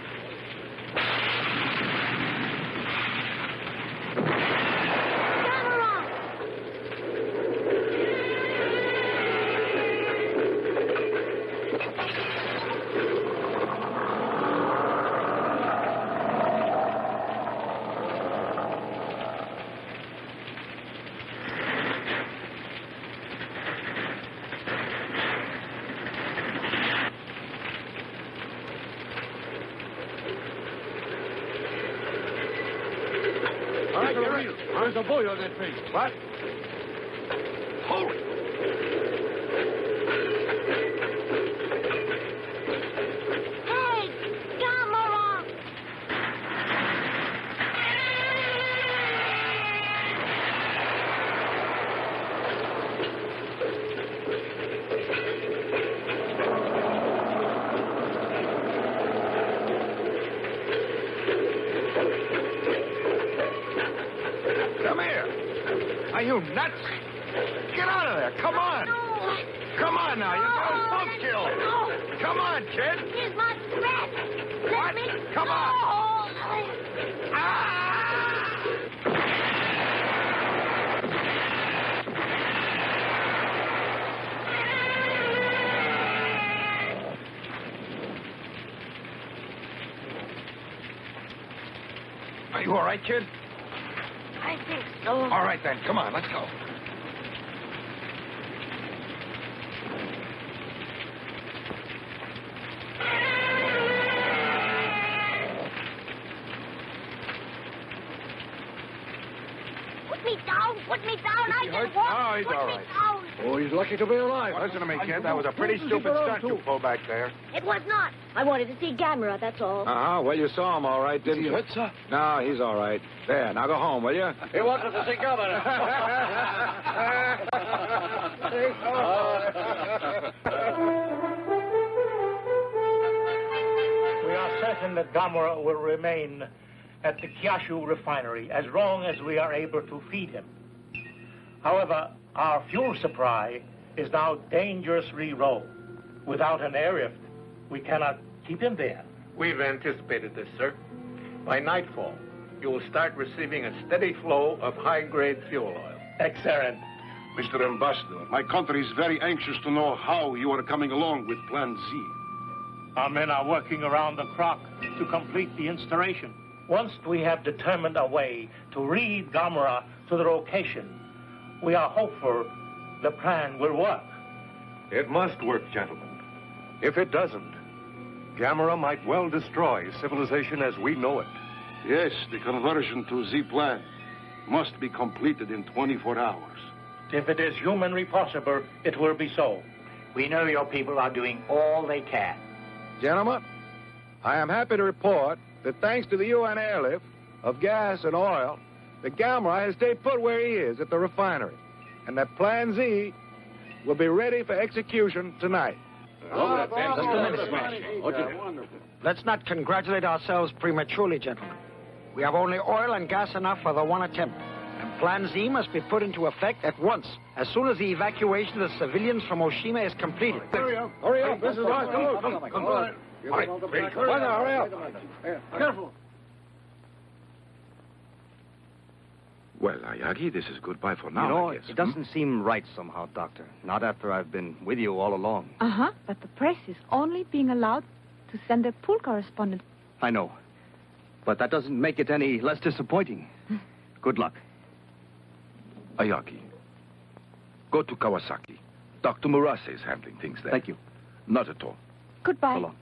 There's a buoy on that thing. What? Hold it. Hey, Gamera! Come here. Are you nuts? Get out of there. Come on. No. Come on now. You're going smoke kill. No. Come on, kid. Here's my threat. Let me Come on. Are you all right, kid? I think so. All right, then. Come on, let's go. Put me down. I can walk. Oh, he's all right. Oh, he's lucky to be alive. Listen to me, kid. That was a pretty stupid stunt you pulled back there. It was not. I wanted to see Gamera, that's all. Uh-huh. Well, you saw him all right, didn't you? Hurt, sir? No, he's all right. There, now go home, will you? He wanted to see Gamera. We are certain that Gamera will remain at the Kyushu refinery as long as we are able to feed him. However, our fuel supply is now dangerously low. Without an airlift, we cannot keep him there. We've anticipated this, sir. By nightfall, you will start receiving a steady flow of high-grade fuel oil. Excellent. Mr. Ambassador, my country is very anxious to know how you are coming along with Plan Z. Our men are working around the clock to complete the installation. Once we have determined a way to lead Gamera to the location, we are hopeful the plan will work. It must work, gentlemen. If it doesn't, Gamera might well destroy civilization as we know it. Yes, the conversion to Z plan must be completed in 24 hours. If it is humanly possible, it will be so. We know your people are doing all they can. Gentlemen, I am happy to report that thanks to the UN airlift of gas and oil, the Gamera has stayed put where he is at the refinery, and that Plan Z will be ready for execution tonight. Just a minute, Let's not congratulate ourselves prematurely, gentlemen. We have only oil and gas enough for the one attempt. And Plan Z must be put into effect at once, as soon as the evacuation of the civilians from Oshima is completed. Hurry up. This is ours. Come on. Hurry up. Careful. Well, Ayagi, this is goodbye for now, You know, I guess. it doesn't seem right somehow, Doctor. Not after I've been with you all along. Uh-huh, but the press is only being allowed to send their pool correspondent. I know. But that doesn't make it any less disappointing. Good luck. Ayagi, go to Kawasaki. Dr. Murase is handling things there. Thank you. Not at all. Goodbye. So long.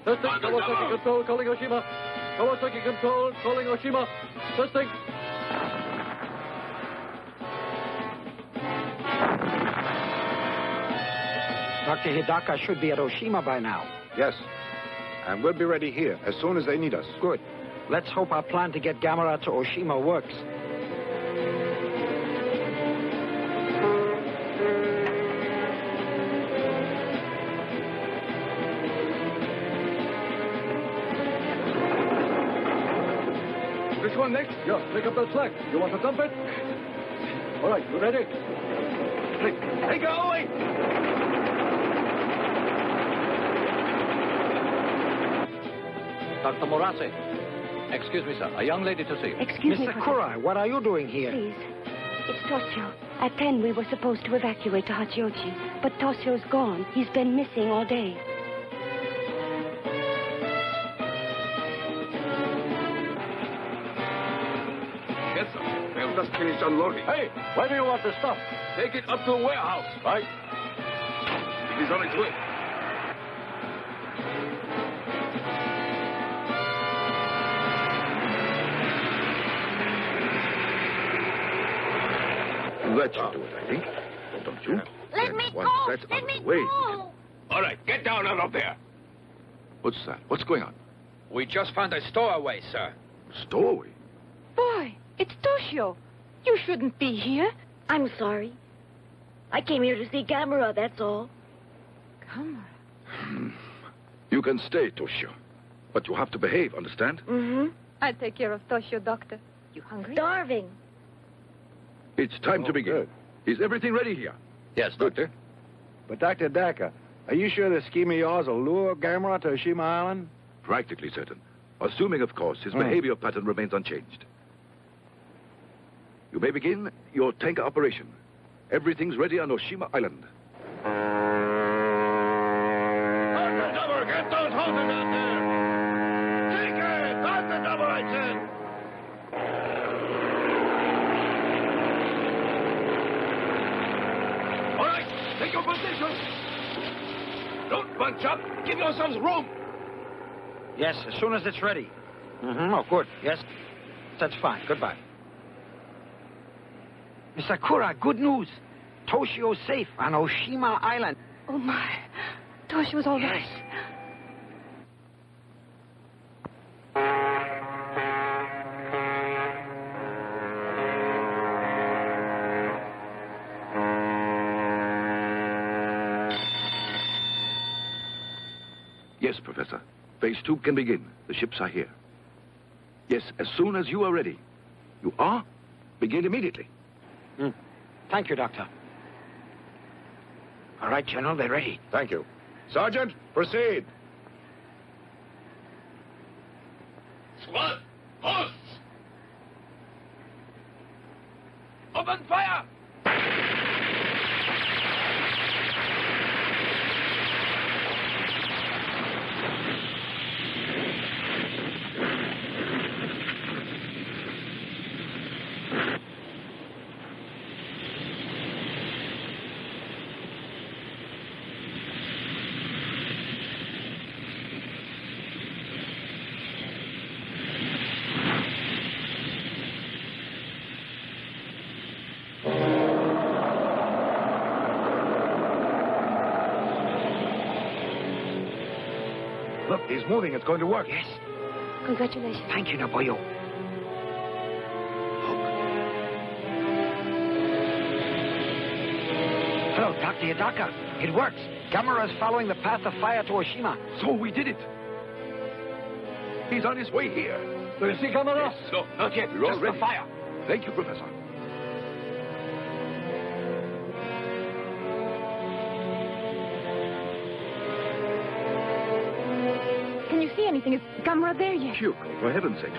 Testing, Kawasaki Control, calling Oshima. Kawasaki Control, calling Oshima. Testing. Dr. Hidaka should be at Oshima by now. Yes. And we'll be ready here as soon as they need us. Good. Let's hope our plan to get Gamera to Oshima works. Which one next? Yeah, pick up that slack. You want to dump it? All right, you ready? Hey, go away! Dr. Morase. Excuse me, sir. A young lady to see. Excuse me, Mr. Kurai, what are you doing here? Please. It's Toshio. At 10, we were supposed to evacuate to Hachiochi, but Toshio's gone. He's been missing all day. Yes, sir. We'll just finish unloading. Hey, where do you want the stuff? Take it up to the warehouse. Right. It is on its way. That should do it, I think. Don't you? Let And me once go! that's out Let of me the way, go! All right, get down out of there. What's that? What's going on? We just found a stowaway, sir. Stowaway? Boy, it's Toshio. You shouldn't be here. I'm sorry. I came here to see Gamera, that's all. Gamera? You can stay, Toshio. But you have to behave, understand? Mm-hmm. I'll take care of Toshio, Doctor. You hungry? Starving. It's time to begin. Good. Is everything ready here? Yes, Doctor. But, Dr. Dekker, are you sure this scheme of yours will lure Gamera to Oshima Island? Practically certain. Assuming, of course, his behavior pattern remains unchanged. You may begin your tanker operation. Everything's ready on Oshima Island. Get those hoses out there! Dekker! Start the double, I said! All right, take your position. Don't bunch up. Give yourselves room. Yes, as soon as it's ready. Mm-hmm. Oh, good. Yes, that's fine. Goodbye. Mr. Kura, good news. Toshio's safe on Oshima Island. Oh, my. Toshio's all right. Yes, Professor. Phase 2 can begin. The ships are here. Yes, as soon as you are ready. You are? Begin immediately. Thank you, Doctor. All right, General, they're ready. Thank you. Sergeant, proceed. Squad, posts. Open fire. Look, he's moving. It's going to work. Yes. Congratulations. Thank you, Naboyo. Hello, Dr. Hidaka. It works. Gamera's following the path of fire to Oshima. So we did it. He's on his way here. Do you see Gamera? Yes. No, not yet. We're all Just ready. the fire. Thank you, Professor. Can you see anything? Is Gamera there yet? Kyoko, for heaven's sake.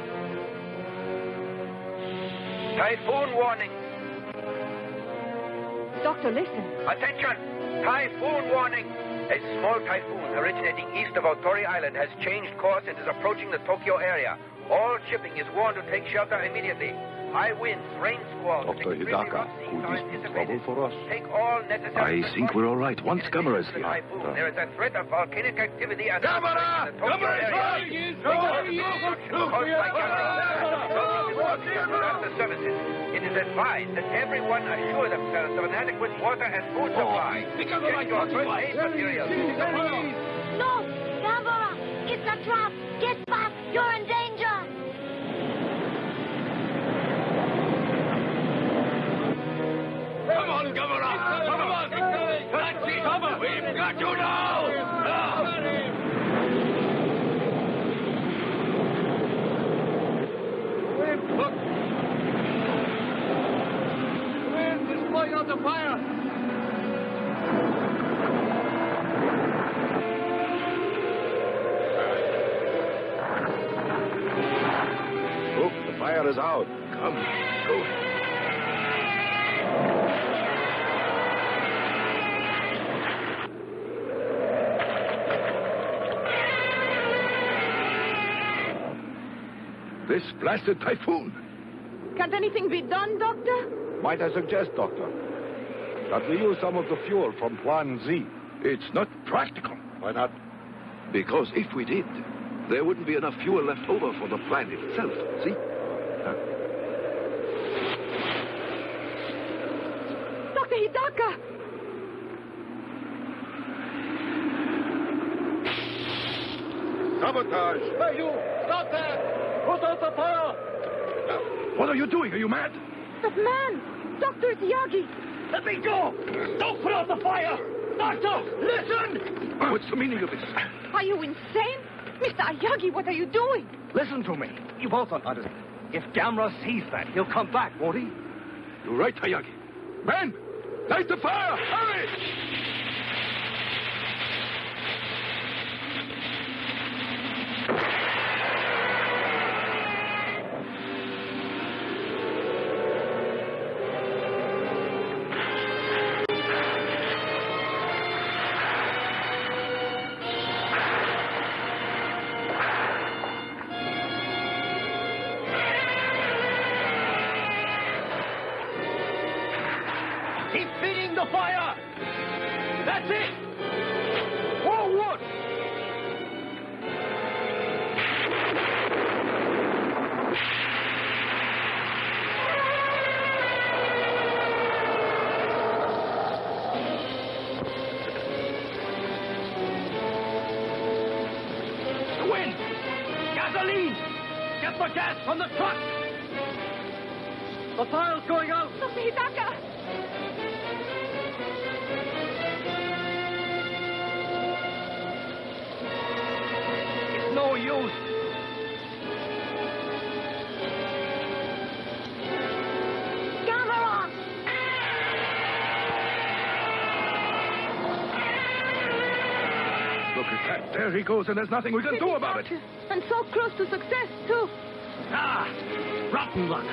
Typhoon warning. Doctor, listen. Attention! Typhoon warning! A small typhoon originating east of Otori Island has changed course and is approaching the Tokyo area. All shipping is warned to take shelter immediately. High winds, rain squalls, and Dr. extremely Hidaka, rough seas could are this be anticipated. trouble for us? Take all necessary I think we're all right once Gamera's the here. typhoon. There is a threat of volcanic activity at Gamera! the Tokyo area. Caused by Gamera. The services. It is advised that everyone assure themselves of an adequate water and food supply. Check your first aid materials. No! Gamera! It's a trap! Get back! You're in danger! Come on, Gamera! Come on! That's it! We've got you now! Look! The wind is blowing out the fire! Look, the fire is out. Come, go. This blasted typhoon. Can't anything be done, Doctor? Might I suggest, Doctor, that we use some of the fuel from Plan Z? It's not practical. Why not? Because if we did, there wouldn't be enough fuel left over for the plant itself. See? Dr. Hidaka! Sabotage! Hey, you! Stop there! Put out the fire! What are you doing? Are you mad? That man! Dr. Yagi! Let me go! Don't put out the fire! Doctor, listen! What's the meaning of this? Are you insane? Mr. Ayagi, what are you doing? Listen to me. You both don't understand. If Gamera sees that, he'll come back, won't he? You're right, Hayagi. Men, light the fire! Hurry! Keep feeding the fire! That's it! Forward! The wind! Gasoline! Get the gas from the truck! The fire's going out! Dr. Hidaka! It's no use. Gamera! Look at that. There he goes, and there's nothing we can do about it. And so close to success, too. Ah! Rotten luck.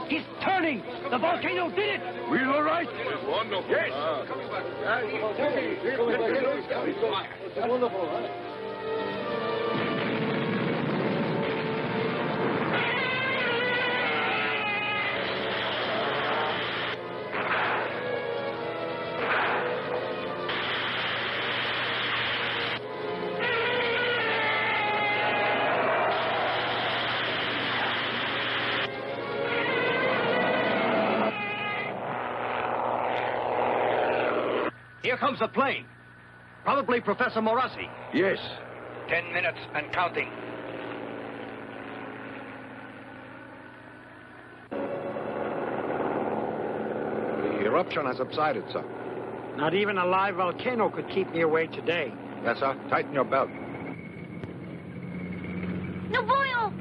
He's turning! The volcano did it! We're all right? Wonderful. Yes. Wonderful, huh? Here comes the plane. Probably Professor Morassi. Yes. 10 minutes and counting. The eruption has subsided, sir. Not even a live volcano could keep me away today. Yes, sir. Tighten your belt. Nobuyo!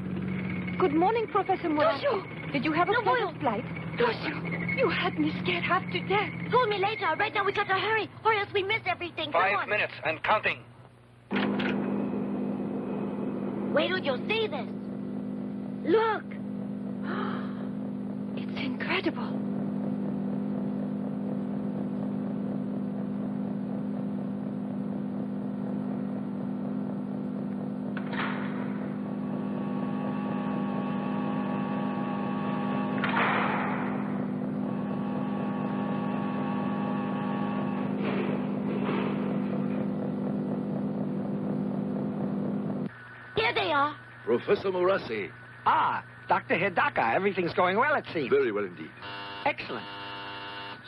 Good morning, Professor Morassi. Toshio! Did you have a Nobuyo! pleasant flight? Toshio! You had me scared half to death. Call me later. Right now we got to hurry, or else we miss everything. Come 5 on. minutes and counting. Wait till you see this. Look. It's incredible. Hiya. Professor Morassi. Ah, Dr. Hidaka, everything's going well, it seems. Very well indeed. Excellent.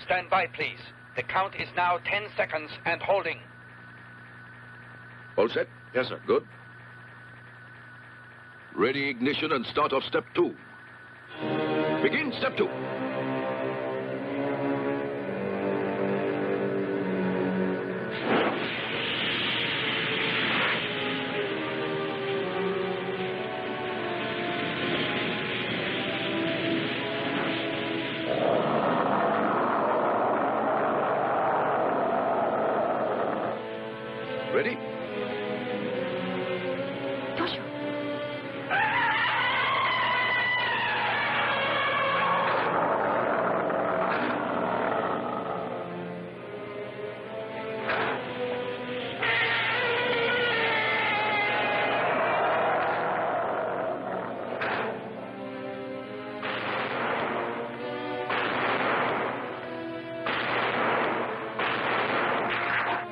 Stand by, please. The count is now 10 seconds and holding. All set? Yes, sir. Good. Ready ignition and start off step 2. Begin step 2. Ready? Joshua.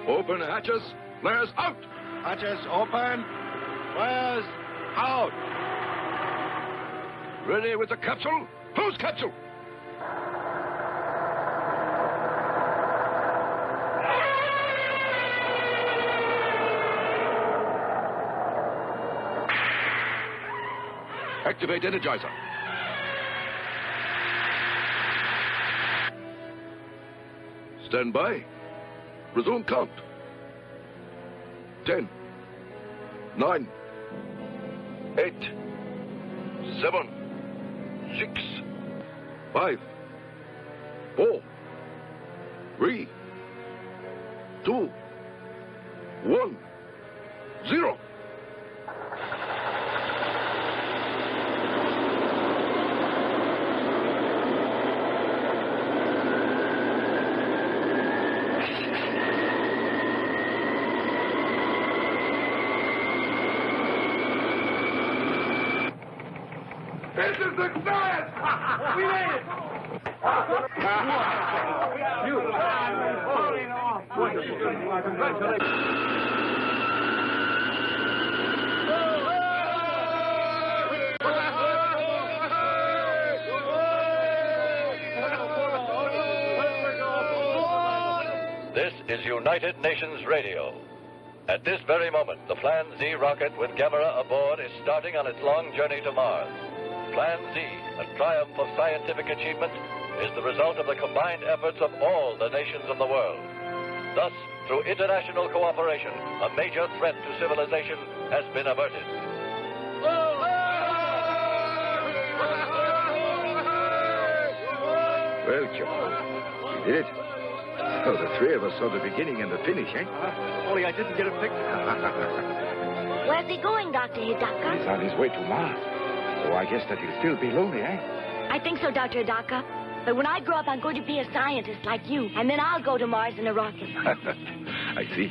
Open hatches. Flares out. Hatches open. Flares out. Ready with the capsule? Whose capsule? Activate energizer. Stand by. Resume count. 10, 9, 8, 7, 6, 5, 4, 3, 2, 1, 0. This is success! We made it! This is United Nations Radio. At this very moment, the Plan Z rocket with Gamera aboard is starting on its long journey to Mars. Plan Z, a triumph of scientific achievement, is the result of the combined efforts of all the nations of the world. Thus, through international cooperation, a major threat to civilization has been averted. Well, Joe, we did it. Oh, the three of us saw the beginning and the finish, eh? Only I didn't get a picture. Where's he going, Dr. Hidaka? He's on his way to Mars. So I guess that he'll still be lonely, eh? I think so, Dr. Hidaka. But when I grow up, I'm going to be a scientist like you, and then I'll go to Mars in a rocket. I see.